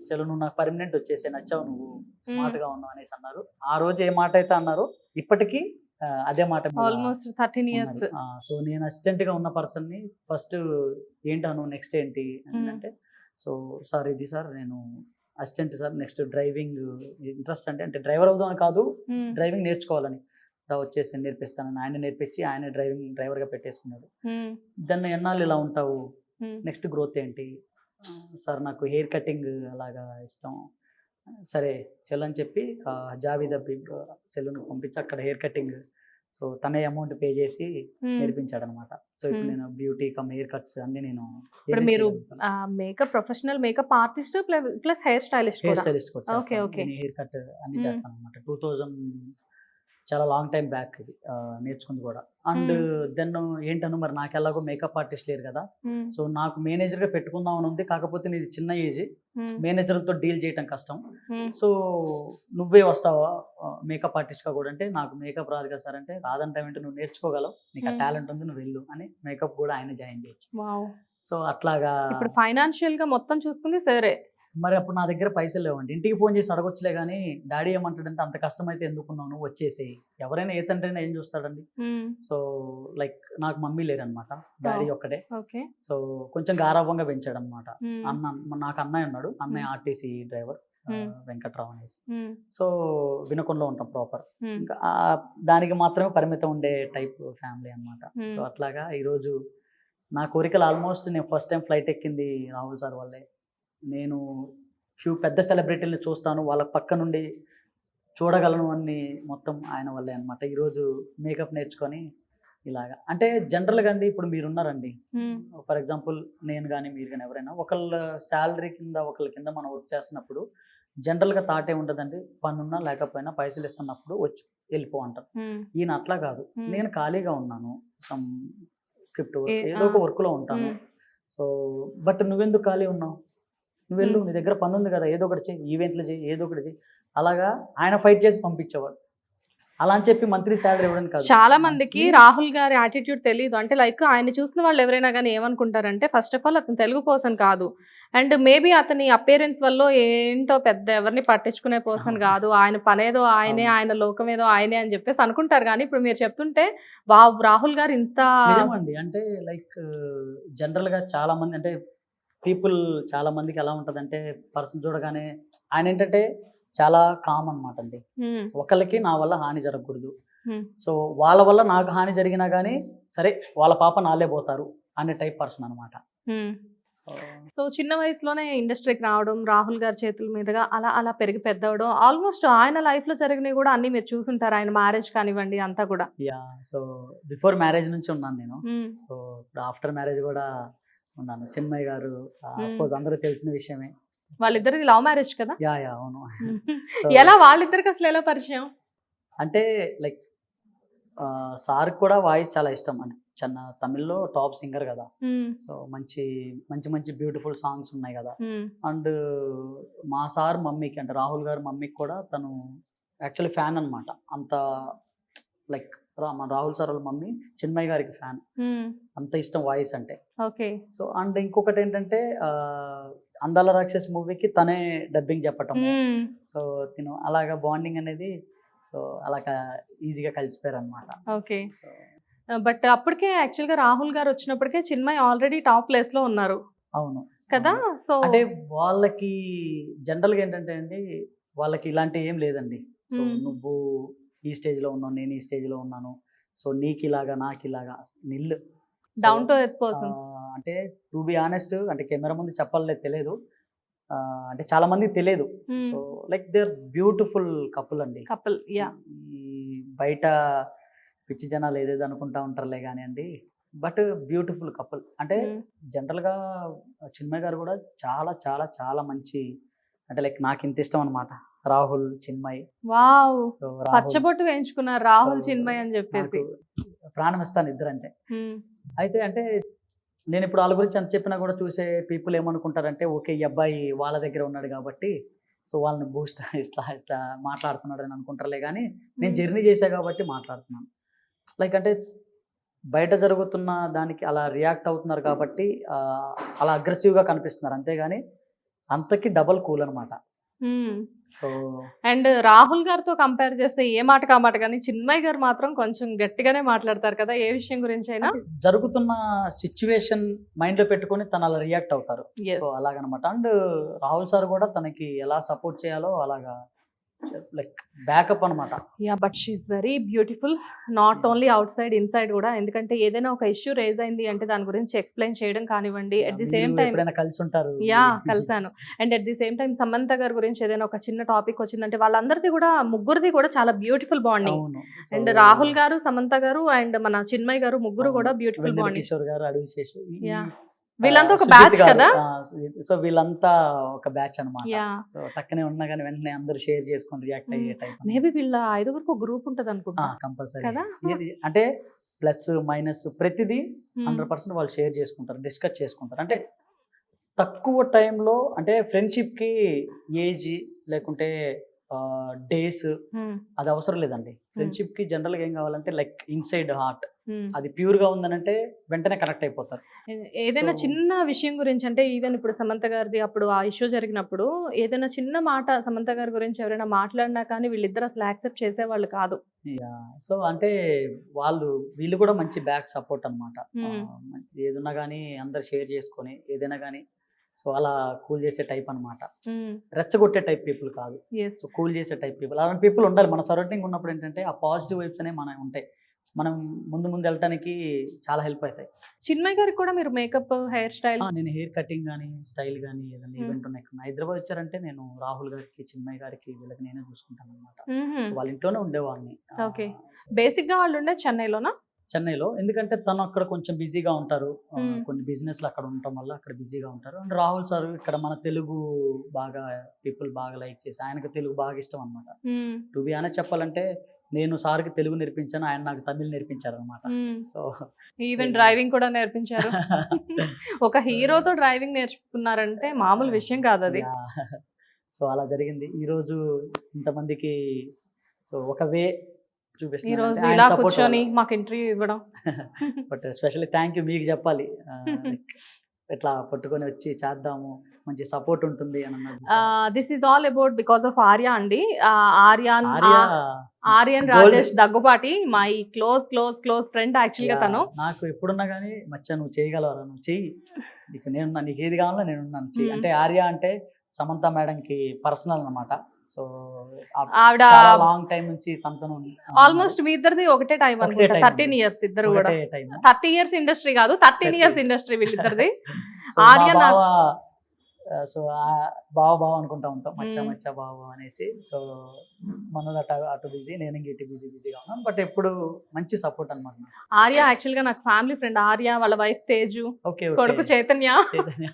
చలో నువ్వు నాకు పర్మనెంట్ వచ్చేసే, నచ్చావు, నువ్వు స్మార్ట్ గా ఉన్నావు అనేసి అన్నారు. ఆ రోజు ఏ మాట అయితే అన్నారో ఇప్పటికీ అదే మాట మీద ఆల్మోస్ట్ 13 ఇయర్స్. ఉన్నది. సో నేను అసిస్టెంట్ గా ఉన్న పర్సన్ ని ఫస్ట్ ఏంటాను నెక్స్ట్ ఏంటి అంటే, సో సార్ ఇది సార్ నేను assistant sir, next driving interest అంటే డ్రైవర్ అవుదాం అని కాదు, డ్రైవింగ్ నేర్చుకోవాలని వచ్చేసి నేర్పిస్తానని ఆయన నేర్పించి ఆయన డ్రైవర్గా పెట్టేసుకున్నాడు. దాన్ని ఎన్నాళ్ళు ఇలా ఉంటావు, నెక్స్ట్ గ్రోత్ ఏంటి సార్, నాకు హెయిర్ కటింగ్ అలాగా ఇష్టం, సరే చెల్లని చెప్పి జావీద్ బిగ్ సెలూన్కి పంపించి అక్కడ హెయిర్ కటింగ్, సో తనే అమౌంట్ పే చేసి నేర్పించాడు అనమాట. సో ఇప్పుడు నేను బ్యూటీ కమ్ హెయిర్ కట్స్ అన్ని నేను ఇప్పుడు మీరు makeup professional makeup artist plus hair stylist hair కూడా. Stylist Okay, okay. Hair cut అన్ని చేస్తాను అనమాట. 2000 చాలా లాంగ్ టైం బ్యాక్ ఇది నేర్చుకుంది కూడా. అండ్ దెన్ ఏంటను మరి నాకు ఎలాగో మేకప్ ఆర్టిస్ట్ లేరు కదా, సో నాకు మేనేజర్గా పెట్టుకుందాం అని ఉంది. కాకపోతే నీది చిన్న ఏజ్, మేనేజర్తో డీల్ చేయటం కష్టం, సో నువ్వే వస్తావా మేకప్ ఆర్టిస్ట్గా కూడా అంటే, నాకు మేకప్ రాదు కదా సార్ అంటే, రాదంటే నువ్వు నేర్చుకోగలవు, నీకు ఆ టాలెంట్ ఉంది, నువ్వు వెళ్ళు అని మేకప్ కూడా ఆయన జాయిన్ చేయొచ్చు. సో అట్లాగా ఇప్పుడు ఫైనాన్షియల్ గా మొత్తం చూసుకుంది సరే. మరి అప్పుడు నా దగ్గర పైసలు లేవండి, ఇంటికి ఫోన్ చేసి అడగొచ్చులే కానీ డాడీ ఏమంటాడంటే అంత కష్టమైతే ఎందుకున్నావు నువ్వు వచ్చేసేయి, ఎవరైనా ఏ తండ్రి అయినా ఏం చూస్తాడండి. సో లైక్ నాకు మమ్మీ లేరనమాట, డాడీ ఒక్కడే. ఓకే. సో కొంచెం గారాభంగా పెంచాడు అనమాట. నాకు అన్నయ్య ఉన్నాడు, అన్నయ్య ఆర్టీసీ డ్రైవర్ వెంకట్రావు అనేసి. సో వినకొండలో ఉంటాం ప్రాపర్, ఇంకా దానికి మాత్రమే పరిమితం ఉండే టైప్ ఫ్యామిలీ అనమాట. సో అట్లాగా ఈరోజు నా కోరికలు ఆల్మోస్ట్, నేను ఫస్ట్ టైం ఫ్లైట్ ఎక్కింది రాహుల్ సార్ వల్లే. నేను ఫ్యూ పెద్ద సెలబ్రిటీలను చూస్తాను, వాళ్ళ పక్క నుండి చూడగలను అని మొత్తం ఆయన వల్లే అనమాట. ఈరోజు మేకప్ నేర్చుకొని ఇలాగా అంటే జనరల్గా అండి, ఇప్పుడు మీరున్నారండి, ఫర్ ఎగ్జాంపుల్ నేను కానీ మీరు కానీ ఎవరైనా ఒకళ్ళ శాలరీ కింద ఒకళ్ళ కింద మనం వర్క్ చేస్తున్నప్పుడు జనరల్గా థాట్ ఏముంటుందండి, పనున్నా లేకపోయినా పైసలు ఇస్తున్నప్పుడు వచ్చి వెళ్ళిపో అంటారు. ఈయన అట్లా కాదు, నేను ఖాళీగా ఉన్నాను, సమ్ స్క్రిప్ట్ ఏదో ఒక వర్క్లో ఉంటాను, సో బట్ నువ్వెందుకు ఖాళీ ఉన్నావు, నువ్వు వెళ్ళు, నీ దగ్గర పని ఉంది కదా, ఏదో ఒకటి చేయి, ఈవెంట్లు చేయి, ఏదో ఒకటి చేయి. అలాగా ఆయన ఫైట్ చేసి పంపించేవాడు. అలా అని చెప్పి మంత్లీ శాలరీ ఇవ్వడం కాదు. చాలా మందికి రాహుల్ గారి యాటిట్యూడ్ తెలియదు. అంటే లైక్ ఆయన చూసిన వాళ్ళు ఎవరైనా కానీ ఏమనుకుంటారంటే, ఫస్ట్ ఆఫ్ ఆల్ అతను తెలుగు పర్సన్ కాదు, అండ్ మేబీ అతని అపేరెన్స్ వల్ల ఏంటో పెద్ద ఎవరిని పట్టించుకునే పర్సన్ కాదు, ఆయన పనేదో ఆయనే, ఆయన లోకం ఏదో ఆయనే అని చెప్పేసి అనుకుంటారు. కానీ ఇప్పుడు మీరు చెప్తుంటే వావ్, రాహుల్ గారు ఇంత నిజమండి. అంటే లైక్ జనరల్గా చాలా మంది అంటే పీపుల్ చాలా మందికి ఎలా ఉంటుందంటే, పర్సన్ చూడగానే ఆయన ఏంటంటే చాలా కామ్ అనమాట అండి. ఒకళ్ళకి నా వల్ల హాని జరగకూడదు, సో వాళ్ళ వల్ల నాకు హాని జరిగినా కానీ సరే వాళ్ళ పాప నాలే పోతారు అనే టైప్ పర్సన్ అనమాట. సో చిన్న వయసులోనే ఇండస్ట్రీకి రావడం, రాహుల్ గారి చేతుల మీదుగా అలా అలా పెరిగి పెద్దవడం, ఆల్మోస్ట్ ఆయన లైఫ్లో జరిగినవి కూడా అన్నీ మీరు చూసుంటారు. ఆయన మ్యారేజ్ కానివ్వండి అంతా కూడా. సో బిఫోర్ మ్యారేజ్ నుంచి ఉన్నాను నేను, సో ఇప్పుడు ఆఫ్టర్ మ్యారేజ్ కూడా ఉన్నాను. చిన్మయ్య గారు అఫ్కోర్స్ అందరూ తెలిసిన విషయమే. వాళ్ళిద్దరిది లవ్ మ్యారేజ్ కదా? అవును. ఎలా వాళ్ళిద్దరికి అసలు ఎలా పరిచయం? అంటే లైక్ సార్కి కూడా వాయిస్ చాలా ఇష్టం అంటే తమిళ్లో టాప్ సింగర్ కదా. మ్మ్. సో మంచి మంచి మంచి బ్యూటిఫుల్ సాంగ్స్ ఉన్నాయి కదా. మ్మ్. అండ్ మా సార్ మమ్మీకి అంటే రాహుల్ గారు మమ్మీకి కూడా తను యాక్చువల్లీ ఫ్యాన్ అనమాట. అంత లైక్ మన రాహుల్ సార్ వాళ్ళ మమ్మీ చిన్మయ్ గారికి ఫ్యాన్, మ్మ్. అంత ఇష్టం వాయిస్ అంటే. ఓకే. సో అండ్ ఇంకొకటి ఏంటంటే అందాల రాక్షస్ మూవీకి తనే డబ్బింగ్ చెప్పటం. మ్మ్. సో తిను అలాగా బాండింగ్ అనేది సో అలాగా ఈజీగా కలిసిపోయారు అనమాట. ఓకే. బట్ అప్పటికే యాక్చువల్గా రాహుల్ గారు వచ్చినప్పటికే చిన్మయ్ ఆల్రెడీ టాప్ ప్లేస్ లో ఉన్నారు అవును కదా. సో అంటే వాళ్ళకి జనరల్గా ఏంటంటే అండి, వాళ్ళకి ఇలాంటి ఏం లేదండి. సో నువ్వు ఈ స్టేజ్లో ఉన్నావు, నేను ఈ స్టేజ్లో ఉన్నాను, సో నీకు ఇలాగా నాకు ఇలాగా నిల్లు డౌన్ టు ఎర్త్ పర్సన్స్. అంటే టు బి ఆనెస్ట్ అంటే కెమెరా ముందు చెప్పాలే తెలియదు, అంటే చాలా మందికి తెలియదు. So like they are beautiful couple అండి. కపుల్. యా. ఈ బయట పిచ్చి జనాలు ఏదేదో అనుకుంటా ఉంటారులే కానీ అండి, బట్ బ్యూటిఫుల్ కపుల్. అంటే జనరల్గా చిన్మయ్ గారు కూడా చాలా చాలా చాలా మంచి, అంటే లైక్ నాకు ఇంత ఇష్టం అనమాట రాహుల్ చిన్మయ్. వావ్, పచ్చబొట్టు వేయించుకున్నారు రాహుల్ చిన్మయ్ అని చెప్పేసి. ప్రాణం ఇస్తాను ఇద్దరంటే. అయితే అంటే నేను ఇప్పుడు వాళ్ళ గురించి అంత చెప్పినా కూడా చూసే పీపుల్ ఏమనుకుంటారంటే ఓకే ఈ అబ్బాయి వాళ్ళ దగ్గర ఉన్నాడు కాబట్టి సో వాళ్ళని బూస్ట్ ఇట్లా ఇట్లా మాట్లాడుతున్నాడు అని అనుకుంటారులే కానీ నేను జర్నీ చేశా కాబట్టి మాట్లాడుతున్నాను. లైక్ అంటే బయట జరుగుతున్న దానికి అలా రియాక్ట్ అవుతున్నారు కాబట్టి అలా అగ్రెసివ్గా కనిపిస్తున్నారు, అంతేగాని అంతకి డబల్ కూల్ అనమాట. సో అండ్ రాహుల్ గారితో కంపేర్ చేస్తే ఏ మాట కామాట కానీ చిన్మయ్ గారు మాత్రం కొంచెం గట్టిగానే మాట్లాడతారు కదా ఏ విషయం గురించి అయినా. జరుగుతున్న సిచ్యువేషన్ మైండ్ లో పెట్టుకొని తను అలా రియాక్ట్ అవుతారు. సో అలాగనమాట. అండ్ రాహుల్ సార్ కూడా తనకి ఎలా సపోర్ట్ చేయాలో అలాగా లైక్ బ్యాకప్ అనమాట. Yeah, but she's very beautiful, not only outside inside కూడా. ఎందుకంటే ఏదైనా ఒక ఇష్యూ రేజ్ అయింది అంటే దాని గురించి ఎక్స్ప్లెయిన్ చేయడం కానివ్వండి, అట్ ది సేమ్ టైం కలిసి ఉంటారు. యా, కలిసాను. And at the same time Samantha గారి గురించి ఏదైనా ఒక చిన్న టాపిక్ వచ్చిందంటే వాళ్ళందరిది కూడా ముగ్గురిది కూడా చాలా బ్యూటిఫుల్ బాండింగ్. అండ్ రాహుల్ గారు, సమంత గారు అండ్ మన చిన్మయ్ గారు ముగ్గురు కూడా బ్యూటిఫుల్ బాండింగ్. కిషోర్ గారు, అడవి శేషు, వీళ్ళంతా ఒక బ్యాచ్ కదా. సో వీళ్ళంతా ఒక బ్యాచ్ అనమాట. సో టక్కనే ఉన్నా కానీ వెంటనే అందరూ షేర్ చేసుకొని రియాక్ట్ అయ్యే టైప్. మేబీ వీళ్ళ ఐదుగురికి ఒక గ్రూప్ ఉంటది అనుకుంటా. కంపల్సరీ కదా. అంటే ప్లస్ మైనస్ ప్రతిదీ 100% వాళ్ళు షేర్ చేసుకుంటారు, డిస్కస్ చేసుకుంటారు. అంటే తక్కువ టైంలో అంటే ఫ్రెండ్షిప్ కి ఏజ్ లేకుంటే డేస్ అది అవసరం లేదండి. ఫ్రెండ్షిప్ కి జనరల్ గా ఏం కావాలంటే లైక్ ఇన్సైడ్ హార్ట్ అది ప్యూర్ గా ఉందనంటే వెంటనే కనెక్ట్ అయిపోతారు. ఏదైనా చిన్న విషయం గురించి అంటే ఈవెన్ ఇప్పుడు సమంత గారిది అప్పుడు ఆ ఇష్యూ జరిగినప్పుడు ఏదైనా చిన్న మాట సమంత గారి గురించి ఎవరైనా మాట్లాడినా కానీ వీళ్ళిద్దరు అసలు యాక్సెప్ట్ చేసేవాళ్ళు కాదు. సో అంటే వీళ్ళు కూడా మంచి బ్యాక్ సపోర్ట్ అనమాట. ఏదన్నా కానీ అందరు షేర్ చేసుకొని ఏదైనా కానీ సో అలా కూల్ చేసే టైప్ అనమాట. రెచ్చగొట్టే టైప్ పీపుల్ కాదు, సో కూల్ చేసే టైప్ పీపుల్. అలాంటి పీపుల్ ఉండాలి మన సరౌండింగ్ ఉన్నప్పుడు. ఏంటంటే ఆ పాజిటివ్ వైబ్స్ అనేవి మనకు ఉంటాయి, మనం ముందు వెళ్ళటానికి చాలా హెల్ప్ అవుతాయి. చిన్మయ్ గారికి కూడా మీరు మేకప్, హెయిర్ స్టైల్? నేను హెయిర్ కటింగ్ కానీ స్టైల్ కానీ ఏదైనా ఈవెంట్ ఉన్నాయి హైదరాబాద్ వచ్చారంటే నేను రాహుల్ గారికి, చిన్మయ్ గారికి వీళ్ళకి నేనే చూసుకుంటాను అనమాట. వాళ్ళ ఇంట్లోనే ఉండేవాడిని. ఓకే. బేసిక్ గా వాళ్ళు ఉండే చెన్నైలో, ఎందుకంటే తను అక్కడ కొంచెం బిజీగా ఉంటారు, కొన్ని బిజినెస్లు అక్కడ ఉండటం వల్ల అక్కడ బిజీగా ఉంటారు. అండ్ రాహుల్ సార్ ఇక్కడ మన తెలుగు బాగా పీపుల్ బాగా లైక్ చేసి ఆయనకు తెలుగు బాగా ఇష్టం అనమాట. టు బి ఆనెస్ట్ చెప్పాలంటే నేను సార్కి తెలుగు నేర్పించాను, ఆయన నాకు తమిళ్ నేర్పించారు అనమాట. సో ఈవెన్ డ్రైవింగ్ కూడా నేర్పించారు. ఒక హీరోతో డ్రైవింగ్ నేర్చుకున్నారంటే మామూలు విషయం కాదు అది. సో అలా జరిగింది ఈరోజు ఇంతమందికి. సో ఒక వే ఈ రోజు ఇలా కూర్చొని మాకు ఇంటర్వ్యూ ఇవ్వడం. బట్ స్పెషల్లీ థ్యాంక్ యూ మీకు చెప్పాలి, ఇట్లా పట్టుకొని వచ్చి చేద్దాము, మంచి సపోర్ట్ ఉంటుంది అని అన్నది. This is all about because of Arya అండి. Aryan Rajesh Daggubati my close friend actual గా. తను నాకు ఎప్పుడున్నా కానీ మచ్చా నువ్వు చేయగలవరా, నువ్వు చెయ్యి, నేనున్నా, నీకు ఏది కావాలో నేనున్నాను చెయ్యి అంటే. ఆర్యా అంటే సమంత మేడం కి పర్సనల్ అన్నమాట. సో ఆవిడ లాంగ్ టైం నుంచి తనతో ఆల్మోస్ట్ మీ ఇద్దరిది ఒకటే టైం అనుకుంటా. 13 years ఇద్దరు కూడా. 30 years ఇండస్ట్రీ కాదు, 13 years ఇండస్ట్రీ వీళ్ళిద్దరిది. ఆర్యన్ సో బావ బావ అనుకుంటా ఉంటాం, మచ్చా మ్మ్. మచ్చా బావ అనేసి. సో మనోడు అటు బిజీ, నేను ఇంక ఇటు బిజీగా ఉన్నాను. బట్ ఎప్పుడు మంచి సపోర్ట్ అనమాట. ఆర్య యాక్చువల్ గా నాకు ఫ్యామిలీ ఫ్రెండ్. ఆర్య వాళ్ళ వైఫ్ తేజు, ఓకే కొడుకు చైతన్య. చైతన్య.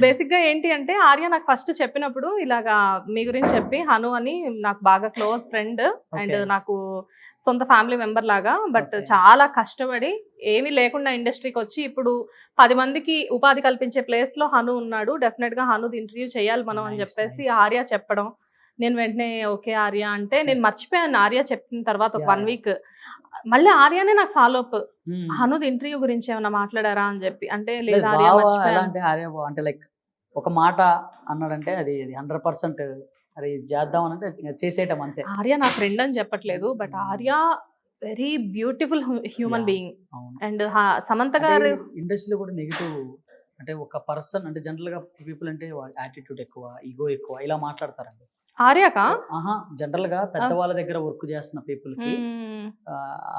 బేసిక్ గా ఏంటి అంటే ఆర్య నాకు ఫస్ట్ చెప్పినప్పుడు ఇలాగా మీ గురించి చెప్పి, హను అని నాకు బాగా క్లోజ్ ఫ్రెండ్ అండ్ Okay. నాకు సొంత ఫ్యామిలీ మెంబర్ లాగా, బట్ Okay. చాలా కష్టపడి ఏమీ లేకుండా ఇండస్ట్రీకి వచ్చి ఇప్పుడు 10 మందికి ఉపాధి కల్పించే ప్లేస్ లో హను ఉన్నాడు. డెఫినెట్ గా హను ఇంటర్వ్యూ చేయాలి మనం అని Nice, చెప్పేసి nice. ఆర్య చెప్పడం, నేను వెంటనే ఓకే ఆర్య అంటే, నేను మర్చిపోయాను ఆర్య చెప్పిన తర్వాత ఒక Yeah, 1 వీక్ మళ్ళీ ఆర్యనే నాకు ఫాలో అప్, మ్మ్. హనుది ఇంటర్వ్యూ గురించి ఏమైనా మాట్లాడారా అని చెప్పి. అంటే లేదు లేదు, ఆర్య బావ ఎలా మర్చిపోయాను. అంటే ఆర్య బావ అంటే లైక్ ఒక మాట అన్నాడంటే అది 100% అది చేద్దాం అని అంటే చేసేయటం అంతే. ఆర్య నా ఫ్రెండ్ అని చెప్పట్లేదు, but Arya very beautiful human Yeah. Being. అవును. అండ్ సమంత గారు ఇండస్ట్రీలో కూడా నెగిటివ్ అంటే ఒక పర్సన్ అంటే జనరల్ గా పీపుల్ అంటే యాటిట్యూడ్ ఎక్కువ, ఈగో ఎక్కువ ఇలా మాట్లాడతారండి. ఆర్యకా జనరల్ గా పెద్దవాళ్ళ దగ్గర వర్క్ చేస్తున్న పీపుల్ కి మ్మ్.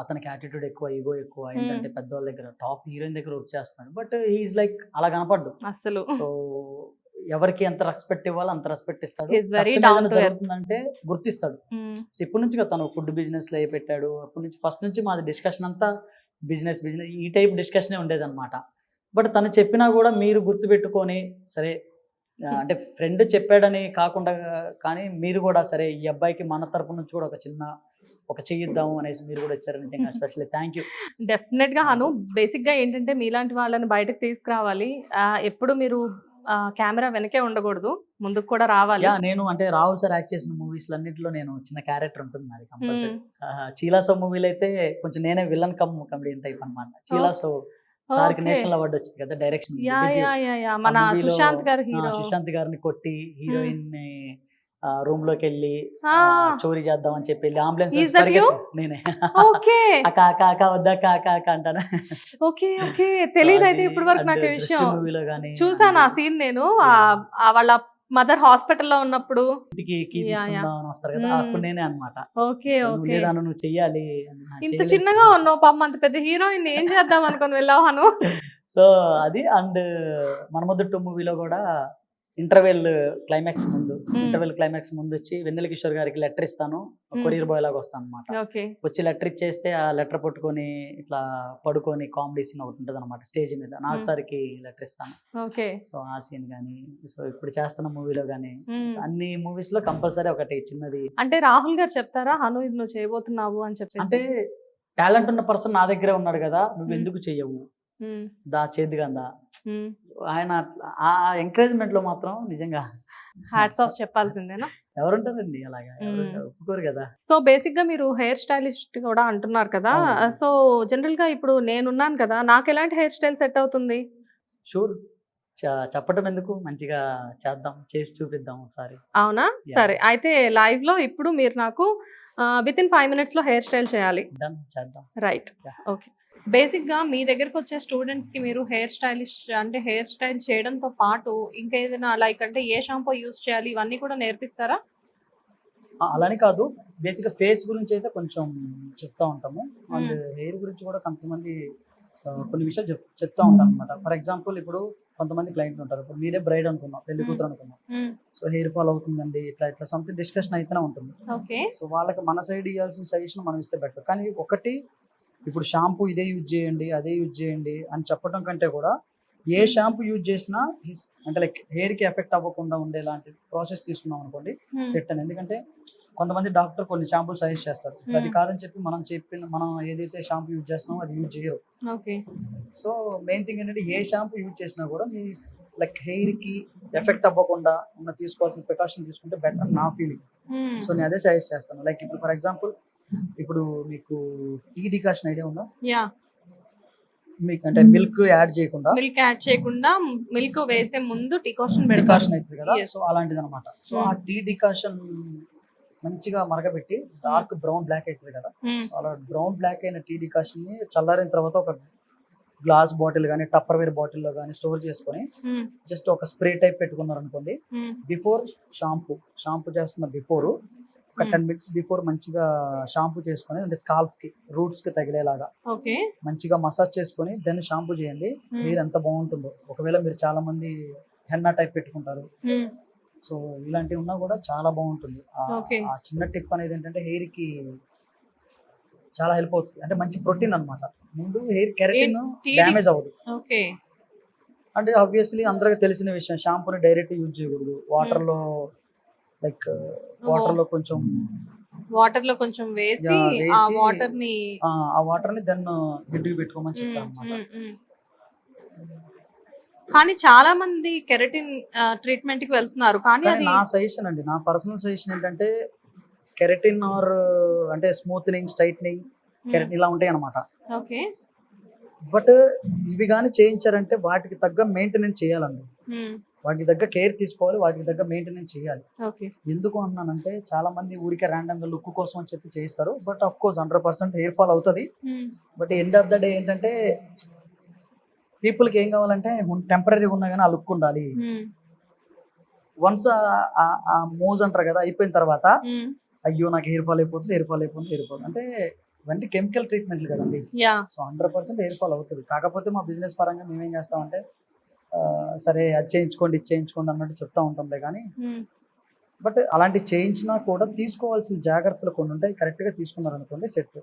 అతనికి యాటిట్యూడ్ ఎక్కువ, ఈగో ఎక్కువ. ఏంటంటే పెద్దవాళ్ళ దగ్గర టాప్ హీరోయిన్ దగ్గర వర్క్ చేస్తున్నాడు, బట్ హీఈస్ లైక్ అలా కనపడ్డు. అసలు సో ఎవరికి ఎంత రెస్పెక్ట్ ఇవ్వాలో అంత రెస్పెక్ట్ ఇస్తాడు. He is very కష్టం down ఏదైనా to earth. జరుగుతుందంటే గుర్తిస్తాడు. మ్మ్. సో ఇప్పటి నుంచి కదా తను ఫుడ్ బిజినెస్ లో పెట్టాడు. అప్పటి నుంచి ఫస్ట్ నుంచి మాది డిస్కషన్ అంతా బిజినెస్ ఈ టైప్ డిస్కషనే ఉండేది అనమాట. బట్ తను చెప్పినా కూడా మీరు గుర్తుపెట్టుకొని సరే అంటే ఫ్రెండ్ చెప్పాడని కాకుండా కానీ మీరు కూడా సరే ఈ అబ్బాయికి మన తరపు నుంచి కూడా ఒక చెయ్యిద్దాము అనేసి మీరు కూడా ఇచ్చారు. నిజంగా స్పెషల్లీ థ్యాంక్ యూ. డెఫినెట్ గా హను బేసిక్ గా ఏంటంటే మీలాంటి వాళ్ళని బయటకు తీసుకురావాలి. ఎప్పుడు మీరు కెమెరా వెనకే ఉండకూడదు, ముందుకు కూడా రావాలి. నేను అంటే రాహుల్ సార్ యాక్ట్ చేసిన మూవీస్ అన్నింటిలో నేను చిన్న క్యారెక్టర్ ఉంటుంది నాది కంపల్సరీ. మ్మ్. చీలాసో మూవీలో అయితే కొంచెం నేనే విలన్ కమ్ కమెడియన్ టైప్ అనమాట. చీలాసో సార్కి Okay. నేషనల్ అవార్డు వచ్చింది కదా direction. Yeah yeah yeah yeah మన సుశాంత్ గారు హీరో. సుశాంత్ గారిని కొట్టి హీరోయిన్ ని రూమ్ లోకి వెళ్ళి ఆ. చోరీ చేద్దాం అని చెప్పి Is అంబులెన్స్ that you? నేనే ఓకే అక్క అక్క అక్క వద్దా అక్క అక్క అక్క అంటాను. ఓకే ఓకే తెలియదు అయితే ఇప్పటి వరకు నాకు ఈ విషయం. మూవీలో కానీ చూసాను ఆ సీన్ నేను. వాళ్ళ మదర్ హాస్పిటల్లో ఉన్నప్పుడు. ఇంటికి కీ Yeah, yeah. తీసుకుందాం అని వస్తారు కదా, Mm. అప్పుడు నేనే అనమాట. ఓకే ఓకే లేదా నువ్వు చెయ్యాలి ఇంత చిన్నగా ఉన్నావు పాపం, అంత పెద్ద హీరోయిన్ ఏం చేద్దాం అనుకుని వెళ్ళావు హను. సో అది అండ్ మనమొద్దు 2 మూవీలో కూడా ఇంటర్వెల్ క్లైమాక్స్ ముందు వచ్చి వెన్నెల కిషోర్ గారికి లెటర్ ఇస్తాను, కొరియర్ బాయ్ లాగా వస్తాను అనమాట. ఓకే వచ్చి లెటర్ ఇచ్చేస్తే ఆ లెటర్ పట్టుకొని ఇట్లా పడుకొని కామెడీ సీన్ ఒకటి ఉంటుంది అనమాట స్టేజ్ మీద. నాకు సార్కి లెటర్ ఇస్తాను. ఓకే సో ఆ సీన్ కానీ, సో ఇప్పుడు చేస్తున్న మూవీలో కానీ అన్ని మూవీస్ లో కంపల్సరీ ఒకటి చిన్నది. అంటే రాహుల్ గారు చెప్తారా హను ఇది నువ్వు చేయబోతున్నావు అని చెప్పేసి? అంటే టాలెంట్ ఉన్న పర్సన్ నా దగ్గరే ఉన్నాడు కదా, నువ్వు ఎందుకు చెయ్యవు దా చేద్దిగందా. ఆయన ఆ ఎంకరేజ్మెంట్ లో మాత్రం నిజంగా హ్యాట్స్ ఆఫ్ చెప్పాల్సిందేనా? ఎవరుంటారండి అలాగా, ఒప్పుకోరు కదా. సో బేసిక్ గా మీరు హెయిర్ స్టైలిస్ట్ కూడా అంటున్నారు కదా, అవును. సో జనరల్ గా ఇప్పుడు నేనున్నాను కదా, నాకు ఎలాంటి హెయిర్ స్టైల్ సెట్ అవుతుంది? షూర్ చెప్పటం ఎందుకు, మంచిగా చేద్దాం, చేసి చూపిద్దాం ఒకసారి. అవునా? Yeah. సరే అయితే లైవ్ లో ఇప్పుడు మీరు నాకు విత్ ఇన్ 5 minutes లో హెయిర్ స్టైల్ చేయాలి. డన్, చేద్దాం. Right Yeah. ఓకే. బేసిక్ గా మీ దగ్గరకు వచ్చే స్టూడెంట్స్ కి మీరు హెయిర్ స్టైల్ చేయడంతో పాటు ఇంకా ఏదైనా లైక్ అంటే ఏ షాంపూ యూస్ చేయాలి ఇవన్నీ కూడా నేర్పిస్తారా? అలానే కాదు, బేసిక్ గా ఫేస్ గురించి అయితే కొంచెం చెప్తా ఉంటాము, అండ్ హెయిర్ గురించి కూడా కొంతమంది కొన్ని విషయాలు చెప్తా ఉంటాం అనమాట. ఫర్ ఎగ్జాంపుల్ ఇప్పుడు కొంతమంది క్లయింట్లు ఉంటారు, ఇప్పుడు మీరే బ్రైడ్ అనుకున్నాం, పెళ్లి కూతురు అనుకున్నాం, సో హెయిర్ ఫాల్ అవుతుందండి ఇట్లా సంథింగ్ డిస్కషన్ అయితేనే ఉంటుంది. ఓకే సో వాళ్ళకి మన సైడ్ ఇవ్వాల్సిన సజెషన్ మనం ఇస్తే బెటర్. కానీ ఒకటి ఇప్పుడు షాంపూ ఇదే యూజ్ చేయండి అదే యూజ్ చేయండి అని చెప్పడం కంటే కూడా ఏ షాంపూ యూజ్ చేసినా అంటే లైక్ హెయిర్కి ఎఫెక్ట్ అవ్వకుండా ఉండేలాంటి ప్రాసెస్ తీసుకున్నాం అనుకోండి సెట్ అని. ఎందుకంటే కొంతమంది డాక్టర్ కొన్ని షాంపూలు సజెస్ట్ చేస్తారు, అది కాదని చెప్పి మనం ఏదైతే షాంపూ యూజ్ చేస్తున్నామో అది యూజ్ చేయరు. ఓకే సో మెయిన్ థింగ్ ఏంటంటే ఏ షాంపూ యూజ్ చేసినా కూడా మీ లైక్ హెయిర్కి ఎఫెక్ట్ అవ్వకుండా తీసుకోవాల్సిన ప్రికాషన్ తీసుకుంటే బెటర్ నా ఫీలింగ్. సో నేను అదే సజెస్ట్ చేస్తాను. లైక్ ఇప్పుడు ఫర్ ఎగ్జాంపుల్ ఇప్పుడు మీకు టీ డికాషన్ ఐడియా ఉందా? యా, మీకు అంటే మిల్క్ యాడ్ చేయకుండా మిల్క్ వేసే ముందు డికాషన్ డికాషన్ అవుతుంది కదా, Yes. సో అలాంటిది అనమాట. సో ఆ టీ డికాషన్ మంచిగా మరగబెట్టి డార్క్ బ్రౌన్ బ్లాక్ అవుతుంది కదా, సో అలా బ్రౌన్ బ్లాక్ అయిన టీ డికాషన్ ని చల్లారిన తర్వాత ఒక గ్లాస్ బాటిల్ కానీ టప్పర్ వేర్ బాటిల్లో కానీ స్టోర్ చేసుకొని జస్ట్ ఒక స్ప్రే టైప్ పెట్టుకున్నారు అనుకోండి, బిఫోర్ షాంపూ చేస్తున్న బిఫోర్ ఒక 10 minutes బిఫోర్ మంచిగా షాంపూ చేసుకొని అంటే స్కాల్ఫ్ కి రూట్స్ కి తగిలేలాగా ఓకే మంచిగా మసాజ్ చేసుకొని దెన్ షాంపూ చేయండి. హెయిర్ ఎంత బాగుంటుందో. ఒకవేళ మీరు చాలా మంది హెన్నా టైప్ పెట్టుకుంటారు. సో ఇలాంటివి ఉన్నా కూడా చాలా బాగుంటుంది. ఓకే. ఆ చిన్న టిప్ అనేది ఏంటంటే హెయిర్ కి చాలా హెల్ప్ అవుతుంది. అంటే మంచి ప్రోటీన్ అన్నమాట. ముందు హెయిర్ కెరటిన్ TD డ్యామేజ్ అవ్వదు. ఓకే. అంటే ఆబ్వియస్లీ అందరికి తెలిసిన విషయం, షాంపూని డైరెక్ట్ యూజ్ చేయకూడదు. వాటర్లో లైక్ వాటర్లో కొంచెం వాటర్ లో కొంచెం వేసి ఆ వేసి వాటర్ ని ఆ వాటర్ని దెన్ జిడ్డుకి పెట్టుకోమని చెప్తాను అనమాట. కానీ చాలా మంది కెరటిన్ ట్రీట్మెంట్ కి వెళ్తున్నారు కానీ కానీ అది నా సజెషన్ అండి, నా పర్సనల్ సజెషన్ ఏంటంటే కెరటిన్ ఆర్ అంటే స్మూత్నింగ్, స్ట్రైట్నింగ్, కెరటిన్ ఇలా ఉంటాయి అనమాట. ఓకే. బట్ ఇవి కానీ చేయించారంటే వాటికి తగ్గ మెయింటెనెన్స్ చేయాలండి. వాటికి తగ్గ కేర్ తీసుకోవాలి, వాటికి తగ్గ మెయింటెనెన్స్ చేయాలి. ఓకే. ఎందుకు అన్నానంటే చాలా మంది ఊరికే ర్యాండమ్గా లుక్ కోసం అని చెప్పి చేయిస్తారు. But of course 100% hair fall అవుతుంది. But end of the day ఏంటంటే పీపుల్కి ఏం కావాలంటే టెంపరీగా ఉన్నా కానీ ఆ లుక్ ఉండాలి. వన్స్ ఆ మోజ్ అంటారు కదా, అయిపోయిన తర్వాత అయ్యో నాకు హెయిర్ ఫాల్ అయిపోతుంది, హెయిర్ ఫాల్ అయిపోతుంది, హెయిర్ ఫాల్ అంటే ఇవన్నీ కెమికల్ ట్రీట్మెంట్లు కదండి. సో 100% హెయిర్ ఫాల్ అవుతుంది. కాకపోతే మా బిజినెస్ పరంగా మేమేం చేస్తామంటే సరే అది చేయించుకోండి, ఇది చేయించుకోండి అన్నట్టు చెప్తా ఉంటాంలే. కానీ బట్ అలాంటి చేయించినా కూడా తీసుకోవాల్సిన జాగ్రత్తలు కొన్ని ఉంటాయి. కరెక్ట్గా తీసుకున్నారనుకోండి సెట్.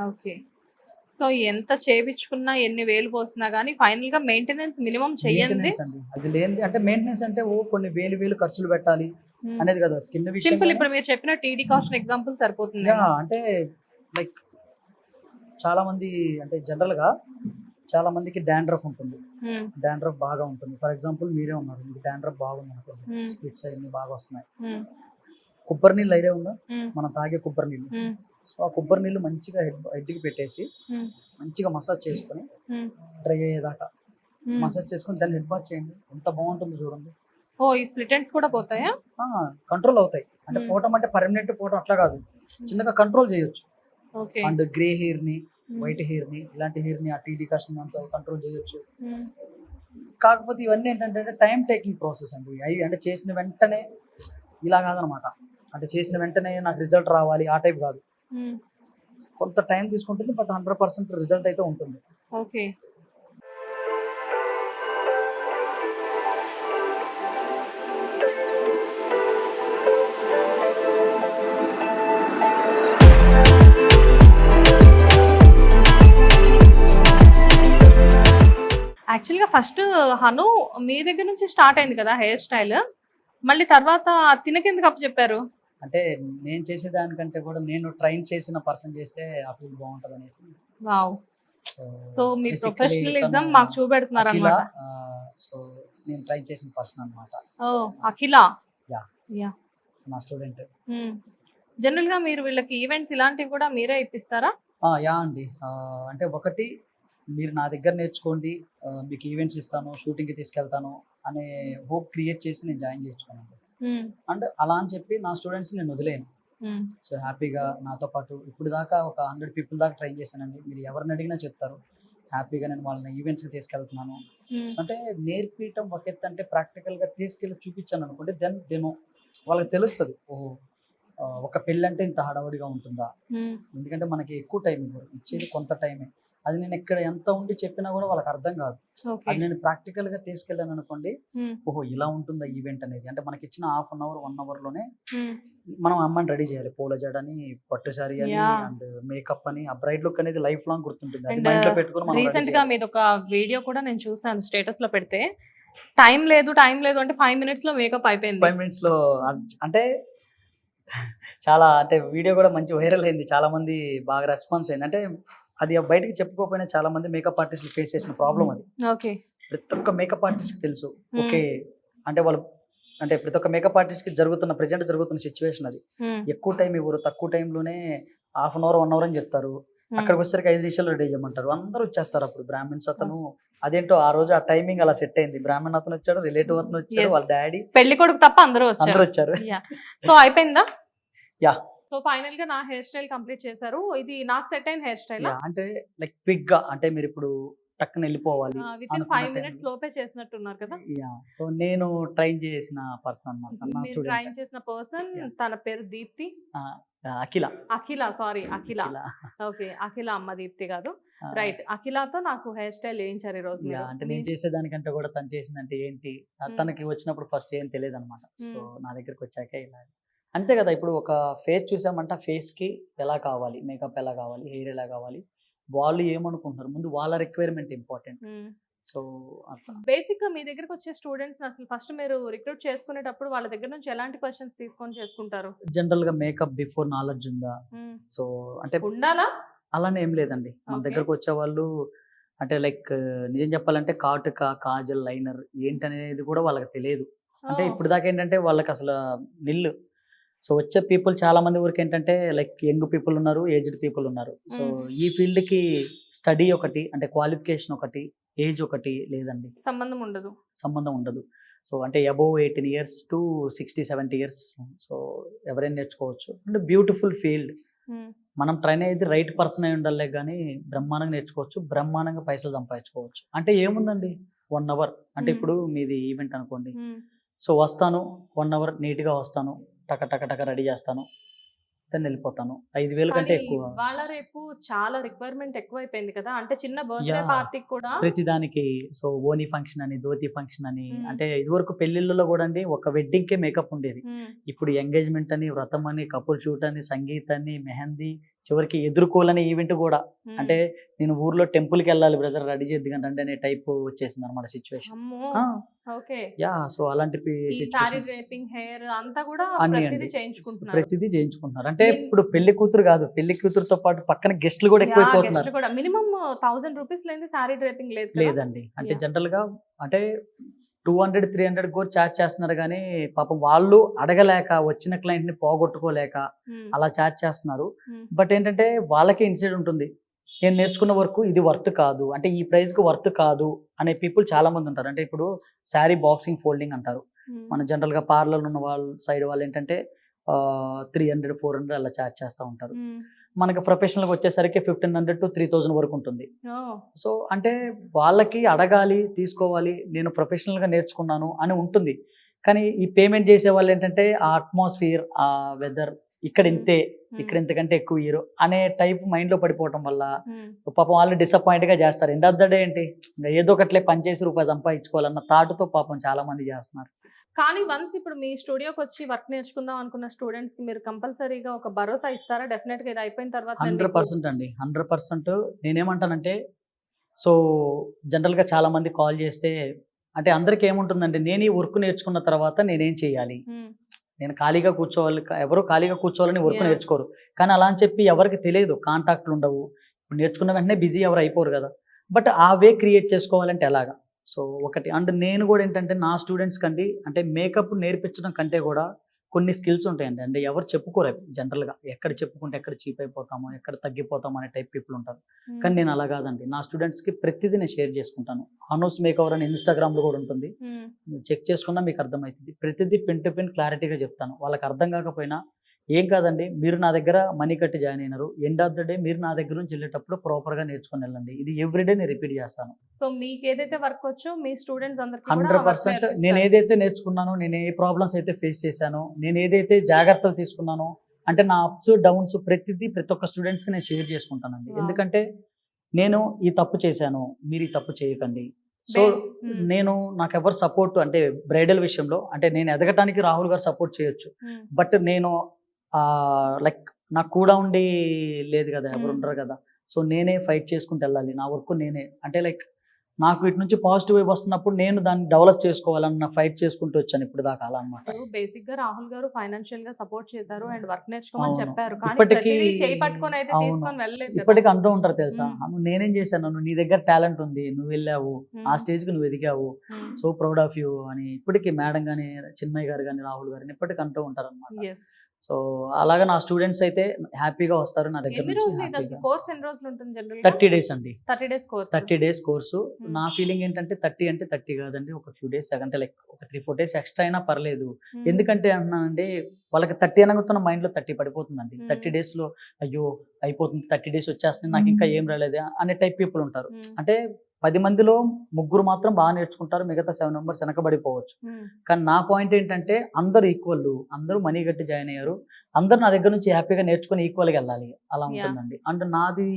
ఓకే. సో ఎంత చేయించుకున్నా ఎన్ని వేలు పోసినా కానీ ఫైనల్ గా మెయింటెనెన్స్ మినిమం చెయ్యండి. మెయింటెనెన్స్ అండి, అది లేనిది అంటే మెయింటెనెన్స్ అంటే కొన్ని వేలు ఖర్చులు పెట్టాలి అనేది కదా. Skin simple. విషయం ఇప్పుడు మీరు చెప్పిన టీడీ కాస్ట్ ఎగ్జాంపుల్ సరిపోతుంది. అంటే లైక్ చాలా మంది అంటే జనరల్ గా చాలా మందికి డాండ్రఫ్ ఉంటుంది. డాండ్రఫ్ బాగా ఉంటుంది. ఫర్ ఎగ్జాంపుల్ మీరే ఉన్నారు, మీకు డాండ్రఫ్ బాగుంది అనుకోండి, స్ప్లిట్స్ అన్ని బాగా వస్తున్నాయి. కొబ్బరి నీళ్ళు ఐడియా ఉందా? మనం తాగే కొబ్బరి నీళ్ళు. సో ఆ కొబ్బరి నీళ్ళు మంచిగా హెడ్కి పెట్టేసి మంచిగా మసాజ్ చేసుకొని డ్రై అయ్యేదాకా మసాజ్ చేసుకొని దాన్ని హెడ్ బాత్ చేయండి. ఎంత బాగుంటుందో చూడండి. ఓ ఈ స్ప్లిట్ ఎండ్స్ కూడా పోతాయా? కంట్రోల్ అవుతాయి. అంటే పోవటం అంటే పర్మనెంట్ పోవటం అట్లా కాదు, చిన్నగా కంట్రోల్ చేయొచ్చు. ఓకే. అండ్ గ్రే హెయిర్ ని, వైట్ హెయిర్ ని, ఇలాంటి హెయిర్ ని ఆ టీడీ కాస్ట్ అంతా కంట్రోల్ చేయొచ్చు. కాకపోతే ఇవన్నీ ఏంటంటే టైం టేకింగ్ ప్రాసెస్ అండి. అవి అంటే చేసిన వెంటనే ఇలా కాదనమాట. అంటే చేసిన వెంటనే నాకు రిజల్ట్ రావాలి ఆ టైప్ కాదు, కొంత టైం తీసుకుంటుంది. బట్ 100% రిజల్ట్ అయితే ఉంటుంది. ఓకే. యాక్చువల్గా ఫస్ట్ హను మీ దగ్గర నుంచి స్టార్ట్ అయింది కదా హెయిర్ స్టైల్, మళ్ళీ తర్వాత తినకెందుకు అప్పు చెప్పారు? అంటే నేను చేసేదానికంటే కూడా నేను ట్రైన్ చేసిన పర్సన్ చేస్తే ఆ ఫీల్ బాగుంటుంది అనేసి. వావ్. సో మీ ప్రొఫెషనలిజం మాకు చూపెడుతున్నారు అన్నమాట. సో నేను ట్రైన్ చేసిన పర్సన్ అన్నమాట. ఓ అఖిల. యా. సో నా స్టూడెంట్. జనరల్ గా మీరు వీళ్ళకి ఈవెంట్స్ ఇలాంటివి కూడా మీరే ఇప్పిస్తారా? యా అండి. అంటే ఒకటి మీరు నా దగ్గర నేర్చుకోండి, మీకు ఈవెంట్స్ ఇస్తాను, షూటింగ్కి తీసుకెళ్తాను అనే హోప్ క్రియేట్ చేసి నేను జాయిన్ చేయించుకున్నాను. అండ్ అలా అని చెప్పి నా స్టూడెంట్స్ నేను వదిలేను. సో హ్యాపీగా నాతో పాటు ఇప్పుడు దాకా ఒక 100 people దాకా ట్రైన్ చేశానండి. మీరు ఎవరిని అడిగినా చెప్తారు. హ్యాపీగా నేను వాళ్ళని ఈవెంట్స్కి తీసుకెళ్తున్నాను. అంటే నేర్పించడం ఒక ఎత్తు, అంటే ప్రాక్టికల్గా తీసుకెళ్ళి చూపించాను అనుకోండి, దెన్ వాళ్ళకి తెలుస్తుంది, ఓహో ఒక పెళ్ళి అంటే ఇంత హడావుడిగా ఉంటుందా. ఎందుకంటే మనకి ఎక్కువ టైం ఇవ్వరు, ఇచ్చేది కొంత టైమే. అది నేను ఇక్కడ ఎంత ఉండి చెప్పినా కూడా వాళ్ళకి అర్థం కాదు. అది నేను ప్రాక్టికల్ గా తీసుకెళ్ళాను అనుకోండి, ఓహో ఇలా ఉంటుందా ఈవెంట్ అనేది. అంటే మనకి ఇచ్చిన 1/2 hour 1 hour లోనే మనం అమ్మని రెడీ చేయాలి. పూల జడ అని, పట్టు సారీ అని, అండ్ మేకప్ అని. ఆ బ్రైడ్ లుక్ అనేది లైఫ్ లాంగ్ గుర్తుంటుంది. అది మైండ్ లో పెట్టుకుని రీసెంట్ గా మీరు ఒక వీడియో కూడా నేను చూసాను స్టేటస్ లో పెడితే, టైం లేదు అంటే 5 minutes లో మేకప్ అయిపోయింది. 5 minutes లో. అంటే చాలా అంటే వీడియో కూడా మంచి వైరల్ అయింది, చాలా మంది బాగా రెస్పాన్స్ అయింది. అంటే అది బయటకి చెప్పుకోకపోయినా చాలా మంది మేకప్ ఆర్టిస్టులు ఫేస్ చేసిన ప్రాబ్లం అది. ప్రతి ఒక్క మేకప్ ఆర్టిస్ట్ తెలుసు. ఓకే అంటే వాళ్ళు అంటే ప్రతి ఒక్క మేకప్ ఆర్టిస్ట్ కి ప్రెజెంట్ జరుగుతున్న సిచ్యువేషన్ అది. ఎక్కువ టైం ఇవ్వరు, తక్కువ టైంలోనే 1/2 hour 1 hour అని చెప్తారు. అక్కడికి వచ్చేసరికి 5 నిమిషాలు రెడీ చేయమంటారు. అందరూ వచ్చేస్తారు. అప్పుడు బ్రాహ్మణ్స్ అతను అదేంటో ఆ రోజు ఆ టైమింగ్ అలా సెట్ అయింది. బ్రాహ్మణ్ అతను వచ్చాడు, రిలేటివ్ అతను వచ్చాడు, వాళ్ళ డాడీ, పెళ్లి కొడుకు తప్ప అందరూ వచ్చారు. సో అయిపోయిందా? యా. సో ఫైనల్ గా నా హెయిర్ స్టైల్ కంప్లీట్ చేశారు. ఇది నాకు సెట్ అయిన హెయిర్ స్టైల్. అంటే లైక్ క్విక్ గా, అంటే మీరు ఇప్పుడు టక్కున వెళ్ళిపోవాలి విత్ ఇన్ అనుకున్న 5 మినిట్స్ time లో. లోపే చేసినట్టున్నారు కదా. సో నేను ట్రైన్ చేసిన పర్సన్ అనమాట నా మీరు స్టూడెంట్ ట్రైన్ చేసిన పర్సన్ Yeah. తన పేరు దీప్తి. అఖిల. అఖిల, సారీ అఖిల. అఖిల. ఓకే, అఖిల అమ్మ దీప్తి కాదు. ఆ, రైట్, అఖిలతో నాకు హెయిర్ స్టైల్ వేయించారు ఈ రోజు మీరు. అంటే నేను చేసేదానికంటే కూడా తను చేసిందంటే ఏంటి తనకి వచ్చినప్పుడు ఫస్ట్ ఏం తెలియదు అనమాట. సో నా దగ్గరికి వచ్చాక ఇలా అంతే కదా. ఇప్పుడు ఒక ఫేస్ చూసామంటే ఫేస్ కి ఎలా కావాలి, మేకప్ ఎలా కావాలి, హెయిర్ ఎలా కావాలి, వాళ్ళు ఏమనుకుంటున్నారు ముందు వాళ్ళ రిక్వైర్మెంట్ ఇంపార్టెంట్. సో అట్లా బేసిక్ గా మీ దగ్గరకు వచ్చే స్టూడెంట్స్ అసలు ఫస్ట్ మీరు రిక్రూట్ చేసుకునేటప్పుడు వాళ్ళ దగ్గర నుంచి ఎలాంటి క్వశ్చన్స్ తీసుకొని చేసుకుంటారు? జనరల్ గా మేకప్ బిఫోర్ నాలెడ్జ్ ఉందా, సో అంటే ఉండాలా? అలానే ఏం లేదండి. మన Okay. దగ్గరకు వచ్చే వాళ్ళు అంటే లైక్ నిజం చెప్పాలంటే కాటుక, కాజల్, లైనర్ ఏంటనేది కూడా వాళ్ళకి తెలియదు. అంటే Oh. ఇప్పుడు దాకా ఏంటంటే వాళ్ళకి అసలు నిల్లు. సో వచ్చే పీపుల్ చాలా మంది ఊరికి ఏంటంటే లైక్ యంగ్ పీపుల్ ఉన్నారు, ఏజ్డ్ పీపుల్ ఉన్నారు. సో ఈ ఫీల్డ్ కి స్టడీ ఒకటి అంటే క్వాలిఫికేషన్ ఒకటి, ఏజ్ ఒకటి లేదండి, సంబంధం ఉండదు. సంబంధం ఉండదు. సో అంటే above 18 years to 60-70 years. So ఎవరైనా నేర్చుకోవచ్చు. అంటే బ్యూటిఫుల్ ఫీల్డ్. మనం ట్రైన్ అయితే రైట్ పర్సన్ అయి ఉండాలే కానీ బ్రహ్మాండంగా నేర్చుకోవచ్చు, బ్రహ్మాండంగా పైసలు సంపాదించుకోవచ్చు. అంటే ఏముందండి 1 hour అంటే ఇప్పుడు మీది ఈవెంట్ అనుకోండి. సో వస్తాను 1 hour నీట్గా వస్తాను, టక టక టక రెడీ చేస్తాను, దాన్ని వెళ్ళిపోతాను. 5,000 కంటే ఎక్కువ. వాళ్ళ రేపు చాలా రిక్వైర్మెంట్ ఎక్కువైపోయింది కదా. అంటే చిన్న బర్త్డే Yeah. పార్టీకి కూడా ప్రతిదానికి సో ఓనీ ఫంక్షన్ అని, ధోతి ఫంక్షన్ అని, Hmm. అంటే ఇదివరకు పెళ్లిళ్ళలో కూడా అండి ఒక వెడ్డింగ్ కే మేకప్ ఉండేది. ఇప్పుడు ఎంగేజ్మెంట్ అని, వ్రతం అని, కపుల్ షూట్ అని, సంగీత్ అని, మెహందీ, చివరికి ఎదుర్కోవాలనే ఈవెంట్ కూడా. అంటే నేను ఊర్లో టెంపుల్కి వెళ్ళాలి బ్రదర్ రెడీ చేద్దాం అంటే అనే టైప్ వచ్చేసింది అనమాట సిచ్యువేషన్. ఓకే, సో అలాంటి ఈ సారీ డ్రేపింగ్, హెయిర్ అంతా కూడా అన్ని ప్రతిదీ అండి చేయించుకుంటున్నారు. ప్రతిదీ చేయించుకుంటున్నారు. అంటే ఇప్పుడు పెళ్లి కూతురు కాదు, పెళ్లి కూతురుతో పాటు పక్కన గెస్ట్లు కూడా ఎక్కువైపోతున్నారు. కూడా మినిమం 1000 రూపీస్ లేని సారీ డ్రేపింగ్ లేదు కదా? లేదండి. అంటే Yeah. జనరల్ గా అంటే 200-300 కూడా చార్జ్ చేస్తున్నారు కానీ పాపం వాళ్ళు అడగలేక వచ్చిన క్లయింట్ ని పోగొట్టుకోలేక అలా చార్జ్ చేస్తున్నారు. బట్ ఏంటంటే వాళ్ళకే ఇన్సైడ్ ఉంటుంది, నేను నేర్చుకున్న వరకు ఇది వర్త్ కాదు, అంటే ఈ ప్రైస్ కి వర్త్ కాదు అనే పీపుల్ చాలా మంది ఉంటారు. అంటే ఇప్పుడు శారీ బాక్సింగ్ ఫోల్డింగ్ అంటారు. మన జనరల్ గా పార్లర్ ఉన్న వాళ్ళ సైడ్ వాళ్ళు ఏంటంటే 300-400 అలా చార్జ్ చేస్తూ ఉంటారు. మనకి ప్రొఫెషనల్గా వచ్చేసరికి 1500-3000 వరకు ఉంటుంది. సో అంటే వాళ్ళకి అడగాలి, తీసుకోవాలి, నేను ప్రొఫెషనల్గా నేర్చుకున్నాను అని ఉంటుంది. కానీ ఈ పేమెంట్ చేసే వాళ్ళు ఏంటంటే ఆ అట్మాస్ఫియర్, ఆ వెదర్, ఇక్కడ ఇంతే, ఇక్కడ ఇంతకంటే ఎక్కువ ఇయరు అనే టైప్ మైండ్లో పడిపోవటం వల్ల పాపం వాళ్ళు డిసప్పాయింట్గా చేస్తారు. ఎండ్ ఆఫ్ ద డే ఏంటి ఇంకా ఏదో ఒకట్లే పనిచేసి రూపాయి సంపాదించుకోవాలన్న థాట్తో పాపం చాలా మంది చేస్తున్నారు. కానీ వన్స్ ఇప్పుడు మీ స్టూడియోకి వచ్చి వర్క్ నేర్చుకుందాం అనుకున్న స్టూడెంట్స్ కి మీరు కంపల్సరీగా ఒక భరోసా ఇస్తారా? డెఫినెట్ గా ఇది అయిపోయిన తర్వాత 100% అండి, 100%. నేనేమంటానంటే సో జనరల్గా చాలా మంది కాల్ చేస్తే అంటే అందరికి ఏముంటుందంటే నేను ఈ వర్క్ నేర్చుకున్న తర్వాత నేనేం చేయాలి, నేను ఖాళీగా కూర్చోవాలి, ఎవరు ఖాళీగా కూర్చోవాలని వర్క్ Yeah. నేర్చుకోరు. కానీ అలా అని చెప్పి ఎవరికి తెలియదు, కాంటాక్ట్లు ఉండవు. ఇప్పుడు నేర్చుకున్న వెంటనే బిజీ ఎవరు అయిపోరు కదా. బట్ ఆ వే క్రియేట్ చేసుకోవాలంటే ఎలాగా? సో ఒకటి అండ్ నేను కూడా ఏంటంటే నా స్టూడెంట్స్ కండి అంటే మేకప్ నేర్పించడం కంటే కూడా కొన్ని స్కిల్స్ ఉంటాయండి. అంటే ఎవరు చెప్పుకోరు జనరల్గా, ఎక్కడ చెప్పుకుంటే ఎక్కడ చీప్ అయిపోతామో, ఎక్కడ తగ్గిపోతామో అనే టైప్ పీపుల్ ఉంటారు. కానీ నేను అలా కాదండి, నా స్టూడెంట్స్కి ప్రతిదీ నేను షేర్ చేసుకుంటాను. అనూస్ మేకవర్ అని ఇన్స్టాగ్రామ్లో కూడా ఉంటుంది, చెక్ చేసుకున్నా మీకు అర్థమవుతుంది. ప్రతిదీ పెన్ టు పెన్ క్లారిటీగా చెప్తాను. వాళ్ళకి అర్థం కాకపోయినా ఏం కాదండి, మీరు నా దగ్గర మనీ కట్టి జాయిన్ అయినారు, ఎండ్ ఆఫ్ ద డే మీరు నా దగ్గర నుంచి వెళ్ళేటప్పుడు ప్రాపర్గా నేర్చుకొని వెళ్ళండి. ఇది ఎవ్రీడే నేను రిపీట్ చేస్తాను. సో మీకు ఏదైతే వర్క్ వచ్చో మీ స్టూడెంట్స్ అందరికీ 100% నేను ఏదైతే నేర్చుకున్నాను, నేను ఏ ప్రాబ్లమ్స్ అయితే ఫేస్ చేశానో, నేను ఏదైతే జాగ్రత్తలు తీసుకున్నానో, అంటే నా అప్స్ డౌన్స్ ప్రతిదీ ప్రతి ఒక్క స్టూడెంట్స్కి నేను షేర్ చేసుకుంటానండి. Wow. ఎందుకంటే నేను ఈ తప్పు చేశాను, మీరు ఈ తప్పు చేయకండి. సో నేను నాకు ఎవరు సపోర్ట్ అంటే బ్రైడల్ విషయంలో అంటే నేను ఎదగటానికి రాహుల్ గారు సపోర్ట్ చేయొచ్చు. బట్ నేను లైక్ నాకు కూడా ఉండి లేదు కదా, ఎవరు ఉండరు కదా. సో నేనే ఫైట్ చేసుకుంటూ వెళ్ళాలి, నా వర్క్ నేనే. అంటే లైక్ నాకు ఇటు నుంచి పాజిటివ్ వైపు వస్తున్నప్పుడు నేను దాన్ని డెవలప్ చేసుకోవాలన్న ఫైట్ చేసుకుంటూ వచ్చాను ఇప్పుడు దాకా అలా అన్నమాట. బేసిక్ గా రాహుల్ గారు ఫైనాన్షియల్ గా సపోర్ట్ చేశారు అండ్ వర్క్ నేర్చుకోమని అవును. చెప్పారు. కానీ ఇప్పటికీ ప్రతిదీ చేయి పట్టుకొని అయితే అవును. తీసుకొని వెళ్ళలేదు కదా. ఇప్పటికీ అంటూ ఉంటారు తెలుసా, మ్మ్. నేనేం చేశాను, నీ దగ్గర టాలెంట్ ఉంది, నువ్వు వెళ్ళావు, ఆ స్టేజ్కి నువ్వు ఎదిగావు, సో ప్రౌడ్ ఆఫ్ యూ అని ఇప్పటికీ మేడం కానీ, చిన్మయ్య గారు కానీ, రాహుల్ గారిని ఇప్పటికీ అంటూ ఉంటారు అనమాట. Yes. సో అలాగా నా స్టూడెంట్స్ అయితే హ్యాపీగా వస్తారు నా దగ్గర ఎన్ని నుంచి రోజులు ఇది అసలు హ్యాపీగా. కోర్స్ ఎన్ని రోజులు ఉంటుంది జనరల్ 30 days అండి, 30 days కోర్స్ 30 days కోర్సు. నా ఫీలింగ్ ఏంటంటే 30 అంటే 30 కాదండి, ఒక ఫ్యూ డేస్ అంటే లైక్ ఒక 3-4 days ఎక్స్ట్రా అయినా పర్లేదు. ఎందుకంటే అంటున్నానండి, వాళ్ళకి 30 అనగుతున్న మైండ్లో 30 పడిపోతుందండి. 30 days లో అయ్యో అయిపోతుంది, 30 days వచ్చేస్తుంది, నాకు ఇంకా ఏం రాలేదు అనే టైప్ పీపుల్ ఉంటారు. అంటే 10 మందిలో ముగ్గురు మాత్రం బాగా నేర్చుకుంటారు, మిగతా 7 మెంబర్స్ వెనకబడిపోవచ్చు. కానీ నా పాయింట్ ఏంటంటే అందరూ ఈక్వల్, అందరూ మనీ కట్టి జాయిన్ అయ్యారు, అందరూ నా దగ్గర నుంచి హ్యాపీగా నేర్చుకుని ఈక్వల్గా వెళ్ళాలి, అలా ఉంటుందండి. అంటే నాది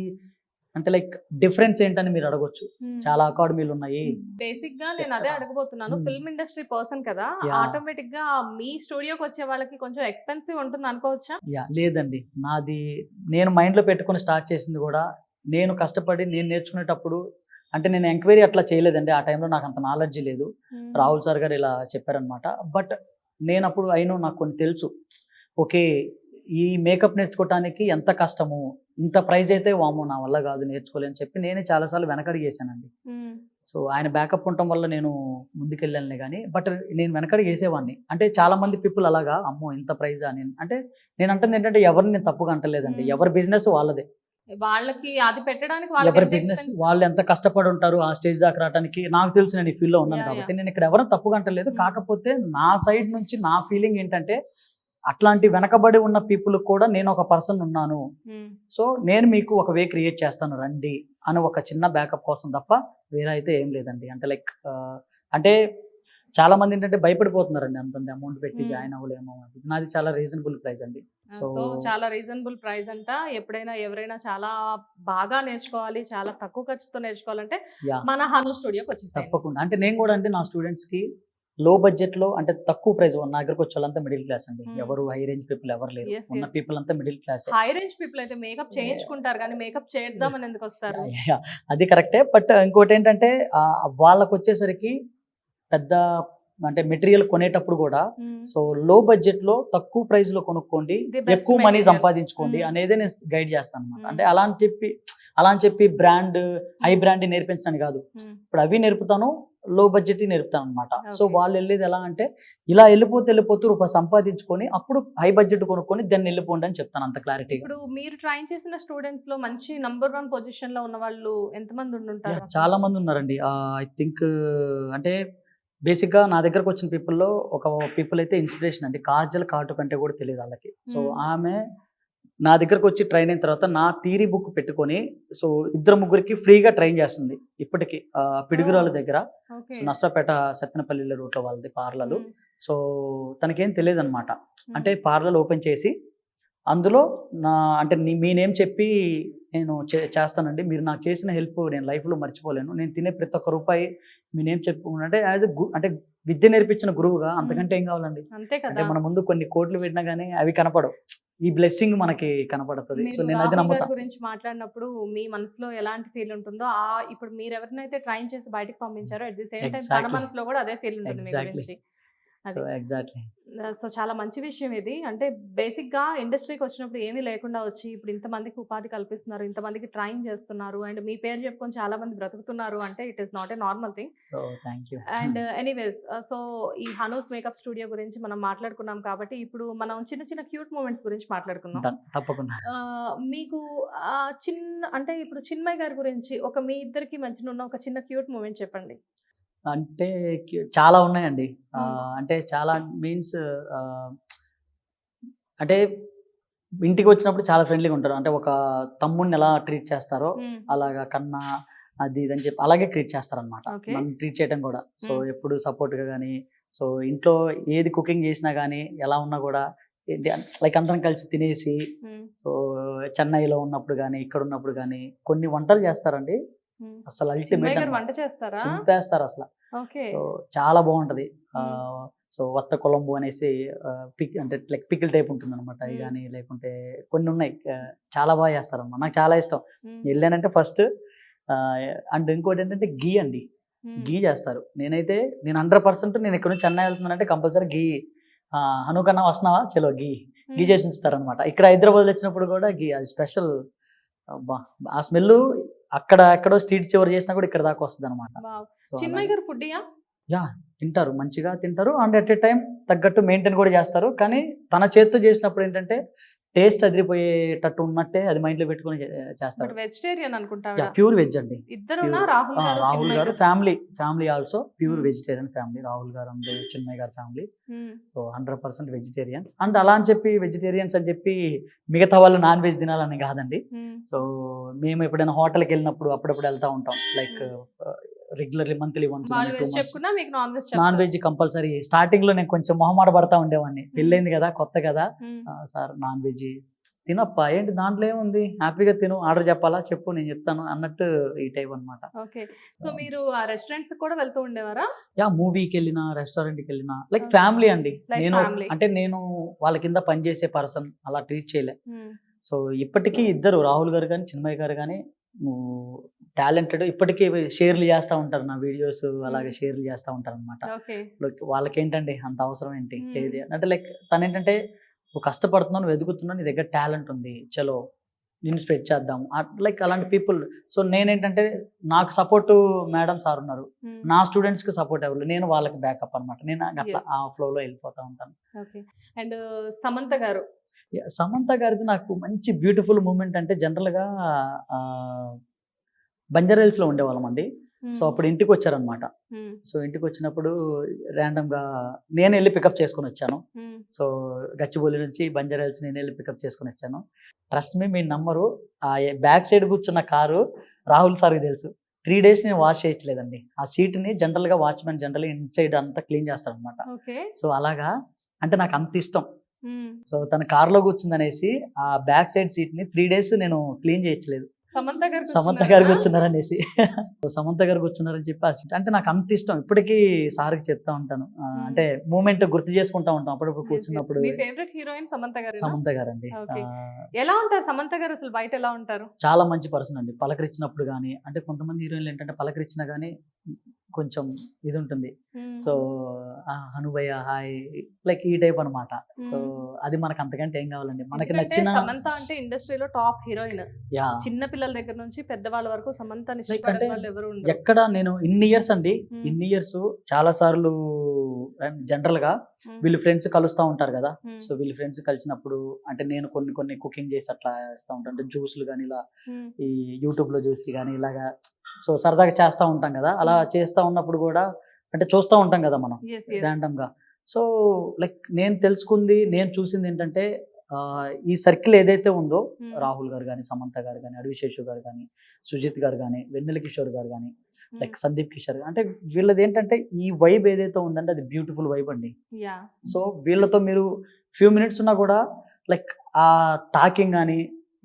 అంటే లైక్ డిఫరెన్స్ ఏంటని మీరు అడగొచ్చు. చాలా అకాడమీలు ఉన్నాయి. బేసిక్ గా నేను అదే అడగబోతున్నాను. ఫిల్మ్ ఇండస్ట్రీ పర్సన్ కదా, Yeah. ఆటోమేటిక్ గా మీ స్టూడియోకి వచ్చే వాళ్ళకి కొంచెం ఎక్స్పెన్సివ్ ఉంటుంది అనుకోవచ్చా? లేదండి, నాది నేను మైండ్లో పెట్టుకొని స్టార్ట్ చేసింది కూడా, నేను కష్టపడి నేను నేర్చుకునేటప్పుడు అంటే నేను ఎంక్వైరీ అట్లా చేయలేదండి. ఆ టైంలో నాకు అంత నాలెడ్జ్ లేదు. రాహుల్ సార్ గారు ఇలా చెప్పారనమాట. బట్ నేను అప్పుడు నాకు కొన్ని తెలుసు. ఓకే, ఈ మేకప్ నేర్చుకోవటానికి ఎంత కష్టము, ఇంత ప్రైజ్ అయితే వామో నా వల్ల కాదు, నేర్చుకోలేని చెప్పి నేనే చాలాసార్లు వెనకడిగేసానండి. సో ఆయన బ్యాకప్ ఉండటం వల్ల నేను ముందుకెళ్ళానులే కానీ, బట్ నేను వెనకడికి వేసేవాడిని. అంటే చాలా మంది పీపుల్ అలాగా, అమ్మో ఇంత ప్రైజా నేను అంటే, నేను అంటుంది ఏంటంటే ఎవరిని నేను తప్పుగా అంటలేదండి. ఎవరి బిజినెస్ వాళ్ళదే, వాళ్ళకి అది పెట్టడానికి ఎవరి బిజినెస్ వాళ్ళు ఎంత కష్టపడి ఉంటారు ఆ స్టేజ్ దాకా రావడానికి. నాకు తెలుసు, నేను ఈ ఫీల్డ్లో ఉన్నాను కాబట్టి నేను ఇక్కడ ఎవరైనా తప్పుగా అంటలేదు. కాకపోతే నా సైడ్ నుంచి నా ఫీలింగ్ ఏంటంటే, అట్లాంటి వెనకబడి ఉన్న పీపుల్ కూడా నేను ఒక పర్సన్ ఉన్నాను, సో నేను మీకు ఒక వే క్రియేట్ చేస్తాను రండి అని ఒక చిన్న బ్యాకప్ కోసం తప్ప వేరే అయితే ఏం లేదండి. అంటే లైక్ అంటే చాలా మంది ఏంటంటే భయపడిపోతున్నారండి, అంతంత అమౌంట్ పెట్టి జాయిన్ అవ్వలేము. నాది చాలా రీజనబుల్ ప్రైస్ అండి. సో చాలా రీజనబుల్ ప్రైస్ అంట. ఎప్పుడైనా ఎవరైనా చాలా బాగా నేర్చుకోవాలి, చాలా తక్కువ ఖర్చుతో నేర్చుకోవాలంటే మన హను స్టూడియోకి వచ్చేసి తప్పకుండా. అంటే నేను కూడా అంటే నా స్టూడెంట్స్ కి లో బడ్జెట్ లో అంటే తక్కువ ప్రైస్, నా దగ్గరకు వచ్చే వాళ్ళంతా మిడిల్ క్లాస్ అండి. ఎవరు హై రేంజ్ పీపుల్ ఎవరు లేరు, ఉన్న పీపుల్ అంతా middle class. High range people అయితే మేకప్ చేయించుకుంటారు కానీ మేకప్ చేద్దామని ఎందుకు వస్తారు? అది కరెక్టే. బట్ ఇంకోటి ఏంటంటే వాళ్ళకు వచ్చేసరికి పెద్ద అంటే మెటీరియల్ కొనేటప్పుడు కూడా, సో లో బడ్జెట్ లో తక్కువ ప్రైస్ లో కొనుక్కోండి, ఎక్కువ మనీ సంపాదించుకోండి అనేది నేను గైడ్ చేస్తాను అనమాట. అంటే అలా అని చెప్పి బ్రాండ్ హై బ్రాండ్ నేర్పించడానికి కాదు, ఇప్పుడు అవి నేర్పుతాను, లో బడ్జెట్ నేర్పుతాను అనమాట. సో వాళ్ళు వెళ్ళేది ఎలా అంటే, ఇలా వెళ్ళిపోతూ రూపాయి సంపాదించుకొని అప్పుడు హై బడ్జెట్ కొనుక్కొని దాన్ని వెళ్ళిపోండి అని చెప్తాను, అంత క్లారిటీ. ఇప్పుడు మీరు ట్రైన్ చేసిన స్టూడెంట్స్ లో మంచి నంబర్ 1 పొజిషన్ లో ఉన్న వాళ్ళు ఎంతమంది ఉంటారు? చాలా మంది ఉన్నారండి. ఐ థింక్ అంటే బేసిక్గా నా దగ్గరకు వచ్చిన పీపుల్లో ఒక పీపుల్ అయితే ఇన్స్పిరేషన్ అండి. కాజల్ కాటు కంటే కూడా తెలియదు వాళ్ళకి. సో ఆమె నా దగ్గరకు వచ్చి ట్రైన్ అయిన తర్వాత నా థియరీ బుక్ పెట్టుకొని, సో 2-3 ఫ్రీగా ట్రైన్ చేస్తుంది ఇప్పటికి, పిడుగురాల దగ్గర, నష్టపేట సత్తెనపల్లి రూట్లో వాళ్ళది పార్లలు. సో తనకేం తెలియదు అనమాట. అంటే పార్లర్ ఓపెన్ చేసి అందులో అంటే మీ నేమ్ చెప్పి నేను చేస్తానండి, మీరు నాకు చేసిన హెల్ప్ నేను లైఫ్లో మర్చిపోలేను, నేను తినే ప్రతి ఒక్క రూపాయి మీ నేమ్ చెప్పుకుంటే అంటే విద్య నేర్పించిన గురువుగా అంతకంటే ఏం కావాలండి? అంటే మన ముందు కొన్ని కోట్లు పెట్టినా కానీ అవి కనపడవు, ఈ బ్లెస్సింగ్ మనకి కనపడుతుంది. సో నేను అది నమ్ముతాను. గురించి మాట్లాడినప్పుడు మీ మనసులో ఎలాంటి ఫీల్ ఉంటుందో, ఇప్పుడు మీరు ఎవరినైతే ట్రైన్ చేసి బయటకు పంపించారో అట్ ది సేమ్ టైం తన మనసులో కూడా అదే ఫీల్ ఉంటుంది మీ గురించి. సో చాలా మంచి విషయం ఇది. అంటే బేసిక్ గా ఇండస్ట్రీకి వచ్చినప్పుడు ఏమీ లేకుండా వచ్చి ఇప్పుడు ఇంతమందికి ఉపాధి కల్పిస్తున్నారు, ఇంతమందికి ట్రైన్ చేస్తున్నారు, అండ్ మీ పేరు చెప్పుకొని చాలా మంది బ్రతుకుతున్నారు అంటే it is not a normal thing. And anyways, so ఈ హనూస్ మేకప్ స్టూడియో గురించి మనం మాట్లాడుకున్నాం కాబట్టి ఇప్పుడు మనం చిన్న చిన్న క్యూట్ మూమెంట్స్ గురించి మాట్లాడుకుందాం. తప్పకుండా. మీకు అంటే ఇప్పుడు చిన్మయ్ గారి గురించి మీ ఇద్దరికి మధ్యన ఉన్న ఒక చిన్న క్యూట్ మూమెంట్ చెప్పండి. అంటే చాలా ఉన్నాయండి. అంటే చాలా మీన్స్ అంటే ఇంటికి వచ్చినప్పుడు చాలా ఫ్రెండ్లీగా ఉంటారు. అంటే ఒక తమ్ముడిని ఎలా ట్రీట్ చేస్తారో అలాగా కన్నా అది ఇదని చెప్పి అలాగే ట్రీట్ చేస్తారనమాట. మనం ట్రీట్ చేయడం కూడా. సో ఎప్పుడు సపోర్ట్గా కానీ, సో ఇంట్లో ఏది కుకింగ్ చేసినా కానీ ఎలా ఉన్నా కూడా లైక్ అందరం కలిసి తినేసి, సో చెన్నైలో ఉన్నప్పుడు కానీ ఇక్కడ ఉన్నప్పుడు కానీ కొన్ని వంటలు చేస్తారండి, అసలు అల్టిమేట్ చింపేస్తారు అసలు. సో చాలా బాగుంటది. సో వత్త కొలంబు అనేసి అంటే లైక్ పికిల్ టైప్ ఉంటుంది అనమాట. అవి కానీ లేకుంటే కొన్ని ఉన్నాయి, చాలా బాగా చేస్తారన్నమాట. నాకు చాలా ఇష్టం. వెళ్ళానంటే ఫస్ట్ అండ్ ఇంకోటి ఏంటంటే గీ అండి, గీ చేస్తారు. నేను 100% నేను ఇక్కడ నుంచి చెన్నై వెళ్తున్నానంటే కంపల్సరీ గీ, హనుకన్నా వస్తున్నావా చలో గీ చేసి ఉంచుతారు అనమాట. ఇక్కడ హైదరాబాద్ వచ్చినప్పుడు కూడా గీ, అది స్పెషల్. ఆ స్మెల్ అక్కడ ఎక్కడో స్ట్రీట్ చివరి చేసినా కూడా ఇక్కడ దాకా వస్తుంది అనమాట. తింటారు, మంచిగా తింటారు, అండ్ అట్ ఏ టైం తగ్గట్టు మెయింటైన్ కూడా చేస్తారు. కానీ తన చేతితో చేసినప్పుడు ఏంటంటే టేస్ట్ అదిరిపోయేటట్టు ఉన్నట్టే అది మైండ్ లో పెట్టుకుని చేస్తాడు. బట్ వెజిటేరియన్ అనుకుంటా ప్యూర్ వెజ్ అండి. ఇద్దరునా Pure. రాహుల్ గారు రాహుల్ చిన్మయ్ గారు గారు? Family also pure Hmm. Vegetarian family. Rahul గారు అండ్ చిన్మయ్ గారి family. Hmm. So 100% vegetarians. And అలా అని చెప్పి వెజిటేరియన్స్ అని చెప్పి మిగతా వాళ్ళు నాన్ వెజ్ తినాలని కాదండి. Hmm. సో మేము ఎప్పుడైనా హోటల్కి వెళ్ళినప్పుడు అప్పుడప్పుడు వెళ్తా ఉంటాం. లైక్ రెగ్యులర్లీ మంత్లీ వన్స్ వాళ్ళు వెజ్ చెప్పుకున్నా మీకు non veg non veg compulsory. Starting లో నేను కొంచెం మొహమాట పడతా ఉండేవాడిని. పెళ్ళైంది కదా, కొత్త కదా, సార్ నాన్ వెజ్ తినప్పా, ఏంటి దాంట్లో ఏముంది, హ్యాపీగా తిను, ఆర్డర్ చెప్పాలా చెప్పు నేను చెప్తాను అన్నట్టు ఈ టైప్ అనమాట. ఓకే. సో మీరు ఆ రెస్టారెంట్స్ కూడా వెళ్తూ ఉండేవారా? మూవీకి వెళ్ళినా, రెస్టారెంట్కి వెళ్ళినా, లైక్ Okay. ఫ్యామిలీ అండి. Like నేను family. అంటే నేను వాళ్ళ కింద పనిచేసే పర్సన్ అలా ట్రీట్ చేయలే. Hmm. సో ఇప్పటికీ ఇద్దరు రాహుల్ గారు కానీ చిన్మయ్ గారు కానీ టాలెంటెడ్. ఇప్పటికీ షేర్లు చేస్తూ ఉంటారు నా వీడియోస్, అలాగే షేర్లు చేస్తూ ఉంటారు అనమాట. ఓకే. వాళ్ళకి ఏంటండి అంత అవసరం ఏంటి Hmm. చేయదు అంటే, లైక్ తను ఏంటంటే నువ్వు కష్టపడుతున్నావు, వెతుకుతున్నావు, నీ దగ్గర టాలెంట్ ఉంది, చలో నేను స్ప్రెడ్ చేద్దాం, లైక్ అలాంటి పీపుల్. సో నేనేంటంటే నాకు సపోర్ట్ మేడం సార్ ఉన్నారు, Hmm. నా స్టూడెంట్స్కి సపోర్ట్ ఎవరు, నేను వాళ్ళకి బ్యాకప్ అనమాట. నేను అట్లా Yes. ఆ ఫ్లోలో వెళ్ళిపోతూ ఉంటాను. ఓకే. అండ్ సమంత గారు? సమంత గారిది నాకు మంచి బ్యూటిఫుల్ మూమెంట్ అంటే, జనరల్గా బంజారాహిల్స్లో ఉండేవాళ్ళం అండి. సో అప్పుడు ఇంటికి వచ్చారనమాట. సో ఇంటికి వచ్చినప్పుడు ర్యాండమ్గా నేను వెళ్ళి పికప్ చేసుకొని వచ్చాను. సో గచ్చిబౌలి నుంచి బంజారాహిల్స్ నేను వెళ్ళి పికప్ చేసుకొని వచ్చాను. ట్రస్ట్ మీ, మీరు నమ్మరు, ఆ బ్యాక్ సైడ్ కూర్చున్న కారు రాహుల్ సార్కి తెలుసు. 3 days నేను వాష్ చేయట్లేదండి. ఆ సీట్ని జనరల్గా వాచ్మెన్ జనరల్గా ఇన్సైడ్ అంతా క్లీన్ చేస్తారనమాట. ఓకే. సో అలాగా అంటే నాకు అంత ఇష్టం. సో తన కార్లో కూర్చుందనేసి ఆ బ్యాక్ సైడ్ సీట్ని 3 days నేను క్లీన్ చేయట్లేదు. సమంత గారు సమంత గారు కూర్చున్నారనేసి. సమంత గారు కూర్చున్నారని చెప్పి ఆ సీట్ అంటే నాకు అంత ఇష్టం. ఇప్పటికీ సార్కి చెప్తా ఉంటాను. అంటే మూమెంట్ గుర్తు చేసుకుంటా ఉంటాం అప్పుడప్పుడు కూర్చున్నప్పుడు. మీ ఫేవరెట్ హీరోయిన్ సమంత గారు? సమంత గారు అండి. Okay. ఎలా ఉంటారు సమంత గారు అసలు బయట ఎలా ఉంటారు? చాలా మంచి పర్సన్ అండి. పలకరించినప్పుడు కానీ, అంటే కొంతమంది హీరోయిన్లు ఏంటంటే పలకరించినా కానీ కొంచెం ఇది ఉంటుంది. సో హనుభయ్య హాయ్, లైక్ ఈ టైప్ అనమాట. సో అది మనకు అంతకంటే ఏం కావాలండి, మనకి ఎందుకంటే నచ్చిన. సమంత అంటే ఇండస్ట్రీలో టాప్ హీరోయిన్. యా, చిన్న పిల్లల దగ్గర నుంచి పెద్దవాళ్ళ వరకు సమంతని అంటే ఇష్టపడే వాళ్ళు ఎవరు ఉండరు. ఎక్కడ నేను ఇన్ని ఇయర్స్ అండి, Hmm. ఇన్ని ఇయర్స్ చాలా సార్లు జనరల్ గా Hmm. వీళ్ళు ఫ్రెండ్స్ కలుస్తూ ఉంటారు కదా. Hmm. సో వీళ్ళు ఫ్రెండ్స్ కలిసినప్పుడు అంటే నేను కొన్ని కుకింగ్ చేసి అట్లా చేస్తూ ఉంటాను. అంటే జ్యూస్లు కానీ ఇలా Hmm. ఈ యూట్యూబ్ లో చూసి కానీ ఇలాగా సో సరదాగా చేస్తూ ఉంటాం కదా. అలా చేస్తూ ఉన్నప్పుడు కూడా అంటే చూస్తూ ఉంటాం కదా మనం Yes, yes. ర్యాండమ్ గా. సో లైక్ నేను తెలుసుకుంది, నేను చూసింది ఏంటంటే ఈ సర్కిల్ ఏదైతే ఉందో, Hmm. రాహుల్ గారు కానీ, సమంత గారు కానీ, అడవిశేషు గారు కానీ, సుజిత్ గారు కానీ, వెన్నెల కిషోర్ గారు కానీ, Hmm. లైక్ సందీప్ కిషోర్, అంటే వీళ్ళది ఏంటంటే ఈ వైబ్ ఏదైతే ఉందంటే అది బ్యూటిఫుల్ వైబ్ అండి. Yeah. సో వీళ్ళతో మీరు ఫ్యూ మినిట్స్ ఉన్నా కూడా లైక్ ఆ టాకింగ్ కానీ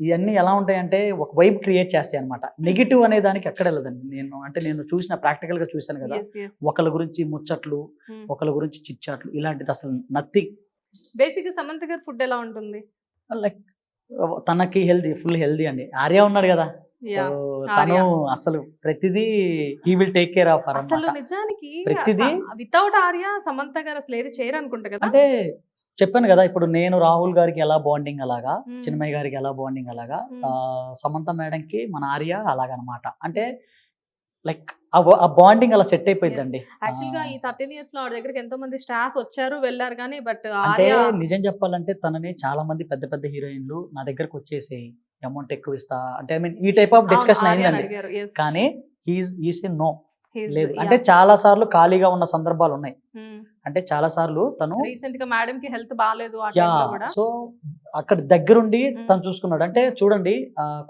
ఇవన్నీ ఎలా ఉంటాయంటే ఒక వైబ్ క్రియేట్ చేస్తాయి అనమాట. నెగిటివ్ అనే దానికి ఎక్కడ వెళ్ళదండి. నేను చూసిన ప్రాక్టికల్ గా చూశాను కదా. Yes, yes. ఒకళ్ళ గురించి ముచ్చట్లు, Hmm. ఒకళ్ళ గురించి చిట్చాట్లు, ఇలాంటిది అసలు నథింగ్. బేసిక్ గా సమంత గారి ఫుడ్ ఎలా ఉంటుంది? లైక్ తనకి హెల్దీ, ఫుల్ హెల్దీ అండి. ఆర్య ఉన్నాడు కదా, Yeah. సో తను ఆర్య. అసలు ప్రతిదీ he will take care of అసలు అన్నమాట. నిజానికి ప్రతిదీ వితౌట్ ఆర్య సమంత గారు అసలు ఏది చేయరు అనుకుంటా కదా. అంటే చెప్పాను కదా, ఇప్పుడు నేను రాహుల్ గారికి ఎలా బాండింగ్ అలాగా, Hmm. చిన్మయ్ గారికి ఎలా బాండింగ్ అలాగా, Hmm. సమంత మేడంకి మన ఆర్య అలాగనమాట. అంటే లైక్ ఆ బాండింగ్ అలా సెట్ అయిపోయిందండి. యాక్చువల్ గా ఈ 13 years లో ఆవిడ దగ్గరికి ఎంతో మంది స్టాఫ్ వచ్చారు వెళ్ళారు కానీ బట్ అంటే ఆర్య నిజం చెప్పాలంటే తనని చాలా మంది పెద్ద పెద్ద హీరోయిన్లు నా దగ్గరకు వచ్చేసి అమౌంట్ ఎక్కువ ఇస్తా అంటే, ఐ మీన్ ఈ టైప్ ఆఫ్ డిస్కషన్ అయిందండి. కానీ ఈస్ నో లేదు. అంటే చాలా సార్లు ఖాళీగా ఉన్న సందర్భాలు ఉన్నాయి. అంటే చాలా సార్లు తను రీసెంట్ గా మేడం కి హెల్త్ బాగాలేదు ఆ టైంలో కూడా. సో అక్కడ దగ్గరుండి Hmm. తను చూసుకున్నాడు. అంటే చూడండి,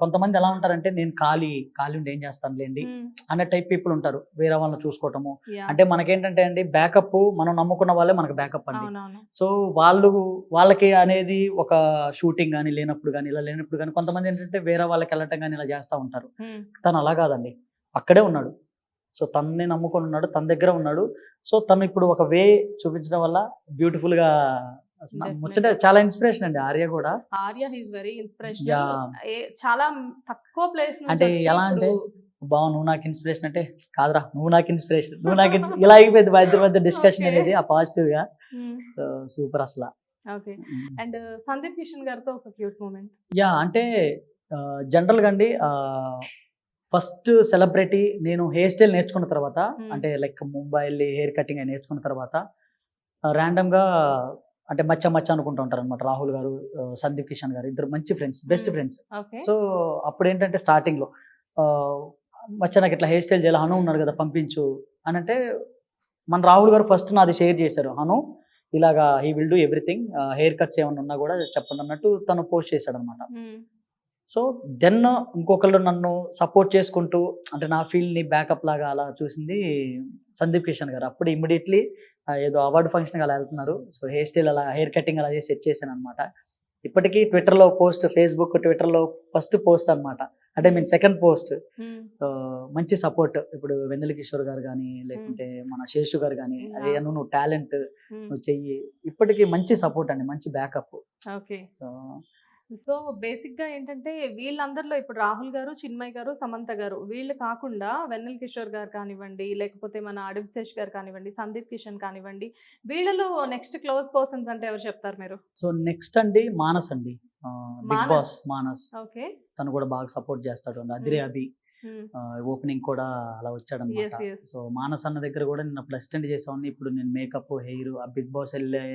కొంతమంది ఎలా ఉంటారంటే నేను ఖాళీ ఉండి ఏం చేస్తాను లేండి అన్న టైప్ పీపుల్ ఉంటారు. వేరే వాళ్ళని చూసుకోవటము. అంటే మనకేంటంటే అండి, బ్యాకప్ మనం నమ్ముకున్న వాళ్ళే మనకు బ్యాకప్ అండి. అవునవును. సో వాళ్ళకి అనేది ఒక షూటింగ్ కానీ లేనప్పుడు కానీ, ఇలా లేనప్పుడు కానీ కొంతమంది ఏంటంటే వేరే వాళ్ళకి వెళ్ళటం కానీ ఇలా చేస్తూ ఉంటారు. తను అలా కాదండి, అక్కడే ఉన్నాడు. సో తనని నమ్ముకొని ఉన్నాడు, తన దగ్గర ఉన్నాడు. సో తను ఇప్పుడు ఒక వే చూపించడం వల్ల బ్యూటిఫుల్ గా ముచ్చట చాలా ఇన్స్పిరేషన్ అండి ఆర్య కూడా. Arya is very inspirational. Yeah. చాలా తక్కువ ప్లేస్ నుంచి అంటే వచ్చి ఎలా అంటే, ఇప్పుడు బావ నువ్వు నాకు ఇన్స్పిరేషన్ అంటే, కాదురా నువ్వు నాకు ఇన్స్పిరేషన్, నువ్వు నాకు ఇలా అయిపోయింది మా ఇద్దరి మధ్య డిస్కషన్ Okay. అనేది ఆ పాజిటివ్ గా. సో సూపర్ అసలు. ఓకే. అండ్ సందీప్ కిషన్ గారితో ఒక క్యూట్ మూమెంట్. యా, అంటే జనరల్గా అండి, ఫస్ట్ సెలబ్రిటీ నేను హెయిర్ స్టైల్ నేర్చుకున్న తర్వాత, అంటే లైక్ ముంబై వెళ్ళి హెయిర్ కటింగ్ నేర్చుకున్న తర్వాత ర్యాండమ్గా అంటే మచ్చ మచ్చ అనుకుంటూ ఉంటారు అనమాట. రాహుల్ గారు, సందీప్ కిషన్ గారు ఇద్దరు మంచి friends, best friends. Okay. So అప్పుడు ఏంటంటే స్టార్టింగ్లో మచ్చ నాకు ఇట్లా హెయిర్ స్టైల్ చేయాలి, హను ఉన్నాడు కదా పంపించు అని అంటే, మన రాహుల్ గారు ఫస్ట్ నాది షేర్ చేశారు. హను ఇలాగా he will do everything, hair cuts ఏమైనా ఉన్నా కూడా చెప్పండి అన్నట్టు తను పోస్ట్ చేశాడు అనమాట. సో దెన్ ఇంకొకళ్ళు నన్ను సపోర్ట్ చేసుకుంటూ, అంటే నా ఫీల్డ్ని బ్యాకప్ లాగా అలా చూసింది సందీప్ కిషన్ గారు. అప్పుడు ఇమ్మీడియట్లీ ఏదో అవార్డు ఫంక్షన్కి అలా వెళ్తున్నారు. సో హెయిర్ స్టైల్ అలా, హెయిర్ కటింగ్ అలా చేసి సెట్ చేశాను అనమాట. ఇప్పటికీ ట్విట్టర్లో పోస్ట్, ఫేస్బుక్, ట్విట్టర్లో ఫస్ట్ పోస్ట్ అనమాట. అంటే మీన్ సెకండ్ పోస్ట్. సో మంచి సపోర్ట్. ఇప్పుడు వెన్నెల కిషోర్ గారు కానీ, లేకుంటే మన శేషు గారు కానీ, అదే నువ్వు టాలెంట్, నువ్వు చెయ్యి, ఇప్పటికీ మంచి సపోర్ట్ అండి, మంచి బ్యాకప్. ఓకే. సో సో బేసిక్‌గా ఏంటంటే వీళ్ళందరిలో ఇప్పుడు రాహుల్ గారు, చిన్మయ్ గారు, సమంత గారు వీళ్ళు కాకుండా వెన్నెల కిషోర్ గారు కానివ్వండి, లేకపోతే మన అడివిశేష్ గారు కానివ్వండి, సందీప్ కిషన్ కానివ్వండి, వీళ్ళలో నెక్స్ట్ క్లోజ్ పర్సన్స్ అంటే ఎవరు చెప్తారు మీరు? సో నెక్స్ట్ అండి మానస్ అండి, big Manas. Boss Manas. Okay. తను కూడా బాగా సపోర్ట్ చేస్తాడు. అదిరే అభి ఓపెనింగ్ కూడా అలా వచ్చాడు అనమాట. Yes yes. సో మానస్ అన్న దగ్గర కూడా నేను అప్పుడు అసిస్టెంట్ చేసాను. ఇప్పుడు నేను మేకప్, హెయిర్, ఆ బిగ్ బాస్ వెళ్ళే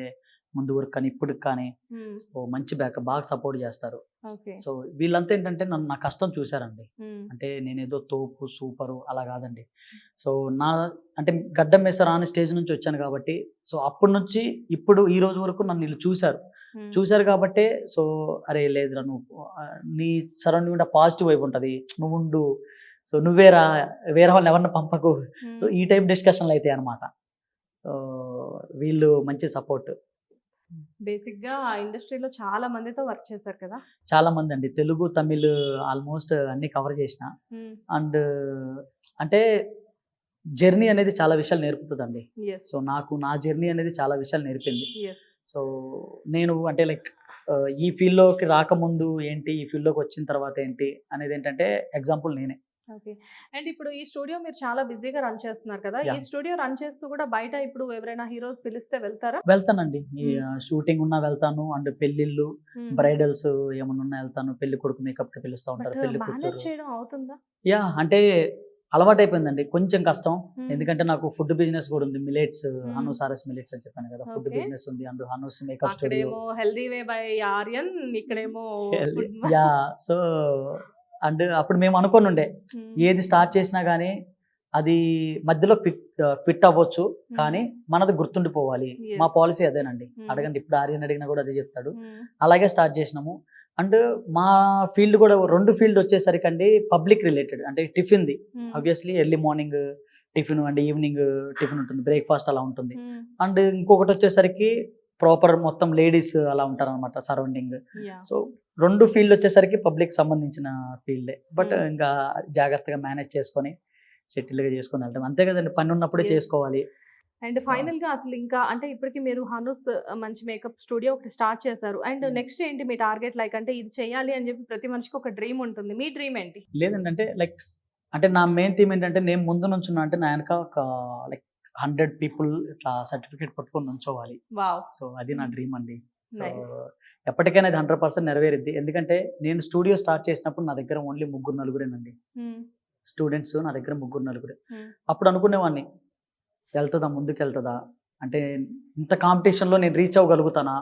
ముందు వరకు కానీ ఇప్పుడు కానీ సో మంచి బ్యాకప్, బాగా సపోర్ట్ చేస్తారు. ఓకే. సో వీళ్ళంతా ఏంటంటే నన్ను, నా కష్టం చూశారండి. అంటే నేనేదో తోపు సూపరు అలా కాదండి. సో నా అంటే గడ్డం వేసారు రాని స్టేజ్ నుంచి వచ్చాను కాబట్టి, సో అప్పటి నుంచి ఇప్పుడు ఈ రోజు వరకు నన్ను వీళ్ళు చూశారు కాబట్టే, సో అరే లేదురా నువ్వు, నీ సరౌండింగ్ ఉంటే పాజిటివ్ వైపు ఉంటుంది, నువ్వు ఉండు, సో నువ్వేరా, వేరే వాళ్ళని ఎవరిని పంపకు, సో ఈ టైప్ డిస్కషన్లు అయితే అనమాట. సో వీళ్ళు మంచి సపోర్ట్. బేసిక్‌గా ఆ ఇండస్ట్రీలో చాలా మందితో వర్క్ చేశారు కదా? చాలా మంది అండి, తెలుగు, తమిళ్ ఆల్మోస్ట్ అన్ని కవర్ చేసిన. అండ్ అంటే జర్నీ అనేది చాలా విషయాలు నేర్పుతుందండి. ఎస్. సో నాకు నా జర్నీ అనేది చాలా విషయాలు నేర్పింది. ఎస్. సో నేను అంటే లైక్ ఈ ఫీల్డ్లోకి రాకముందు ఏంటి, ఈ ఫీల్డ్లోకి వచ్చిన తర్వాత ఏంటి అనేది ఏంటంటే ఎగ్జాంపుల్ నేనే. ఓకే. అండ్ ఇప్పుడు ఈ స్టూడియో మీరు చాలా బిజీగా రన్ చేస్తున్నారు కదా? ఈ Yeah. స్టూడియో రన్ చేస్తూ కూడా బయట ఇప్పుడు ఎవరైనా హీరోస్ పిలిస్తే వెళ్తారా? వెళ్తానండి, ఈ షూటింగ్ ఉన్నా వెళ్తాను, అండ్ పెళ్ళిళ్ళు, బ్రైడల్స్ ఏమన్నా ఉన్నా వెళ్తాను. పెళ్లి కొడుకు మేకప్ కి పిలుస్తూ ఉంటారు, పెళ్లి మేనేజ్ కూతురు. చేయడం అవుతుందా? యా అంటే అలవాటు అయిపోయిందండి, కొంచెం కష్టం. ఎందుకంటే నాకు ఫుడ్ బిజినెస్ కూడా ఉంది, మిలెట్స్, హను సారస్ మిలెట్స్ అని చెప్పాను కదా, ఫుడ్ Okay. బిజినెస్ ఉంది, అండ్ హనుస్ మేకప్ స్టూడియో. అక్కడేమో హెల్దీ వే బై ఆర్యన్, ఇక్కడేమో యా సో అండ్ అప్పుడు మేము అనుకొని ఉండే, ఏది స్టార్ట్ చేసినా కానీ అది మధ్యలో క్విట్ అవ్వచ్చు, కానీ మనది గుర్తుండిపోవాలి. Yes. మా పాలసీ అదేనండి. అడగండి, ఇప్పుడు ఆర్యన్ అడిగినా కూడా అదే చెప్తాడు. అలాగే స్టార్ట్ చేసినాము. అండ్ మా ఫీల్డ్ కూడా 2 ఫీల్డ్ వచ్చేసరికి అండి, పబ్లిక్ రిలేటెడ్, అంటే టిఫిన్ది obviously early morning tiffin and evening tiffin ఉంటుంది, బ్రేక్ఫాస్ట్ అలా ఉంటుంది. అండ్ ఇంకొకటి వచ్చేసరికి ప్రాపర్ మొత్తం లేడీస్ అలా ఉంటారు అనమాట సరౌండింగ్. సో 2 ఫీల్డ్ వచ్చేసరికి పబ్లిక్ సంబంధించిన ఫీల్డే. బట్ ఇంకా జాగ్రత్తగా మేనేజ్ చేసుకొని సెటిల్గా చేసుకొని వెళ్తాం, అంతే కదండి, పని ఉన్నప్పుడే Yes. చేసుకోవాలి. అండ్ ఫైనల్ గా అసలు ఇంకా అంటే ఇప్పటికి మీరు హనుస్ మంచి మేకప్ స్టూడియో ఒకటి స్టార్ట్ చేశారు. అండ్ నెక్స్ట్ ఏంటి మీ టార్గెట్? లైక్ అంటే ఇది చేయాలి అని చెప్పి ప్రతి మనిషికి ఒక డ్రీమ్ ఉంటుంది. మీ డ్రీమ్ ఏంటి? లేదండి, అంటే లైక్ అంటే నా మెయిన్ థీమ్ ఏంటంటే, నేను ముందు నుంచున్నా అంటే నా వెనక ఒక లైక్ 100 పీపుల్ ఇట్లా సర్టిఫికేట్ పట్టుకొని నుంచోవాలి. వావ్. సో అది నా డ్రీమ్ అండి. So nice. ఎప్పటికైనా అది 100% నెరవేరుద్ది. ఎందుకంటే నేను స్టూడియో స్టార్ట్ చేసినప్పుడు నా దగ్గర ఓన్లీ 3-4 స్టూడెంట్స్, నా దగ్గర 3-4. అప్పుడు అనుకునేవాడిని, వెళ్తుందా, ముందుకు వెళ్తుందా, అంటే ఇంత కాంపిటీషన్లో నేను రీచ్ అవ్వగలుగుతానా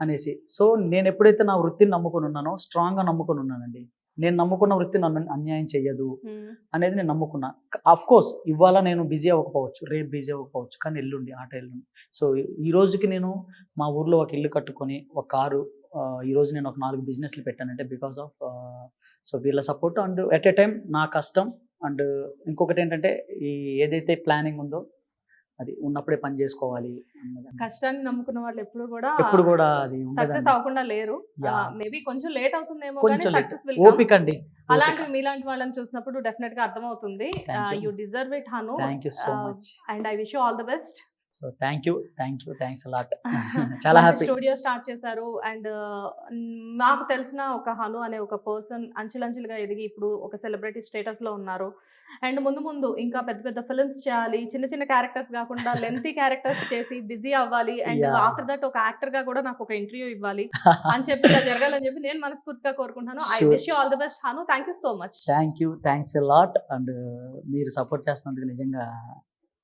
అనేసి. సో నేను ఎప్పుడైతే నా వృత్తిని నమ్ముకొని ఉన్నానో, స్ట్రాంగ్గా నమ్ముకొని ఉన్నానండి. నేను నమ్ముకున్న వృత్తి నన్ను అన్యాయం చెయ్యదు అనేది నేను నమ్ముకున్నా. అఫ్ కోర్స్ ఇవాళ నేను బిజీ అవ్వకపోవచ్చు, రేపు బిజీ అవ్వకపోవచ్చు, కానీ ఎల్లుండి ఎల్లుండి. సో ఈ రోజుకి నేను మా ఊర్లో ఒక ఇల్లు కట్టుకొని, ఒక కారు, ఈ రోజు నేను ఒక 4 బిజినెస్లు పెట్టానంటే బికాస్ ఆఫ్ సో వీళ్ళ support and at a time నా కష్టం. అండ్ ఇంకొకటి ఏంటంటే, ఈ ఏదైతే ప్లానింగ్ ఉందో అది ఉన్నప్పుడే పని చేసుకోవాలి అన్నది. కష్టాన్ని నమ్ముకున్న వాళ్ళు ఎప్పుడు కూడా అది సక్సెస్ ఉండదండి. అవ్వకుండా లేరు. Yeah. మేబీ కొంచెం లేట్ అవుతుందేమో, కొంచెం సక్సెస్ విల్ ఓపిక అండి. అలాంటి మీలాంటి వాళ్ళని చూసినప్పుడు డెఫినెట్ గా అర్థమవుతుంది. Thank you. You deserve it Hanu. Thank you so much. And I wish you all the best. So thank you, thanks a lot. చాలా హ్యాపీ. స్టూడియో స్టార్ట్ చేశారు. అండ్ నాకు తెలిసిన ఒక హను అనే ఒక పర్సన్ అంచెలంచెలుగా ఎదిగి ఇప్పుడు ఒక సెలబ్రిటీ స్టేటస్ లో ఉన్నారు. అండ్ ముందు ఇంకా పెద్ద పెద్ద ఫిల్మ్స్ చేయాలి, చిన్న చిన్న క్యారెక్టర్స్ కాకుండా లెంతీ క్యారెక్టర్స్ చేసి బిజీ అవ్వాలి. And Yeah. ఆఫ్టర్ దట్ ఒక యాక్టర్ గా కూడా నాకు ఒక ఇంటర్వ్యూ ఇవ్వాలి అని చెప్పి ఇలా జరగాలని చెప్పి నేను మనస్ఫూర్తిగా కోరుకుంటున్నాను. I Sure. Wish you all the best Hanu. Thank you so much. Thanks a lot. And మీరు సపోర్ట్ చేస్తున్నందుకు నిజంగా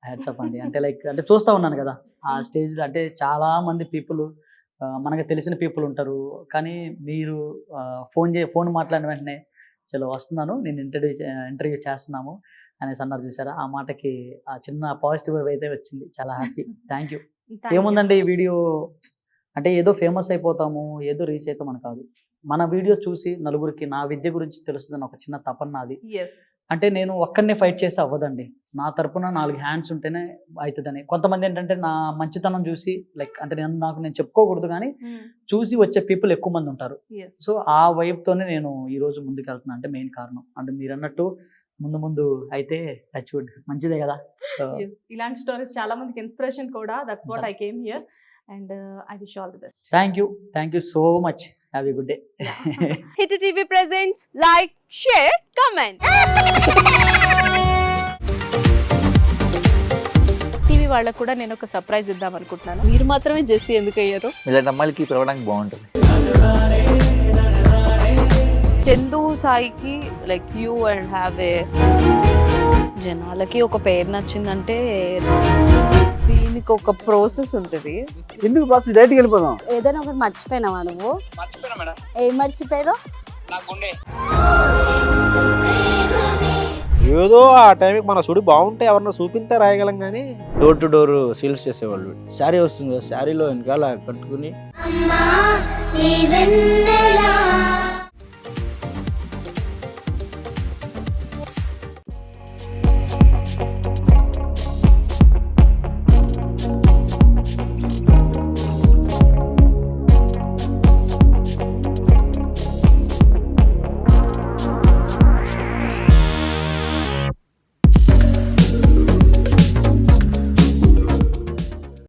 హ్యాట్స్ ఆఫ్ అండి. అంటే లైక్ అంటే చూస్తూ ఉన్నాను కదా ఆ స్టేజ్లో, అంటే చాలా మంది పీపుల్ మనకు తెలిసిన పీపుల్ ఉంటారు. కానీ మీరు ఫోన్ మాట్లాడిన వెంటనే చలో వస్తున్నాను, నేను ఇంటర్వ్యూ చేస్తున్నాము అనేసి అన్నారు చూసారా, ఆ మాటకి ఆ చిన్న పాజిటివ్ అయితే వచ్చింది. చాలా హ్యాపీ. Thank you. ఏముందండి ఈ వీడియో అంటే ఏదో ఫేమస్ అయిపోతాము, ఏదో రీచ్ అవుతామని కాదు. మన వీడియో చూసి నలుగురికి నా విద్య గురించి తెలుస్తుందని ఒక చిన్న తపన అది. అంటే నేను ఒక్కరినే ఫైట్ చేస్తే అవ్వదండి, నా తరపున 4 హ్యాండ్స్ ఉంటేనే అవుతుందని. కొంతమంది ఏంటంటే నా మంచితనం చూసి లైక్ అంటే నేను చెప్పుకోకూడదు కానీ చూసి వచ్చే పీపుల్ ఎక్కువ మంది ఉంటారు. సో ఆ వైపుతోనే నేను ఈరోజు ముందుకు వెళ్తున్నా అంటే మెయిన్ కారణం. అంటే మీరు అన్నట్టు ముందు అయితే టచ్వుడ్ మంచిదే కదా. ఇలాంటి స్టోరీస్ చాలా మందికి ఇన్స్పిరేషన్ కూడా. That's what I came here and I wish all the best. Thank you so much. Have a good day. Hit TV presents like, share, comment. TV వాళ్ళకు కూడా నేను ఒక సర్ప్రైజ్ ఇద్దాం అనుకుంటున్నాను. మీరు మాత్రమే జెస్సీ ఎందుకు అయ్యారు? ఇలాంటి అమ్మాయిలకి పిలవడానికి బాగుంటుంది. చందు సాయికి like you and have a జనాలకి ఒక పేరు నచ్చిందంటే దీనికి ఒక ప్రాసెస్ ఉంటుంది. ఎందుకు ప్రాసెస్ డైరెక్ట్‌గా వెళ్ళిపోదాం. ఏదైనా ఒకటి మర్చిపోయినావా నువ్వు? మర్చిపోయినా మేడం, ఏం మర్చిపోయావు? నా గుండె. ఏదో ఆ టైంకి మన సుడి బాగుంటే ఎవరన్నా చూపిస్తే రాయగలం కానీ డోర్ టు డోర్ సేల్స్ చేసేవాళ్ళు. శారీ వస్తుంది, శారీలో వెనకాల కట్టుకుని అమ్మా నీ వెన్నెలా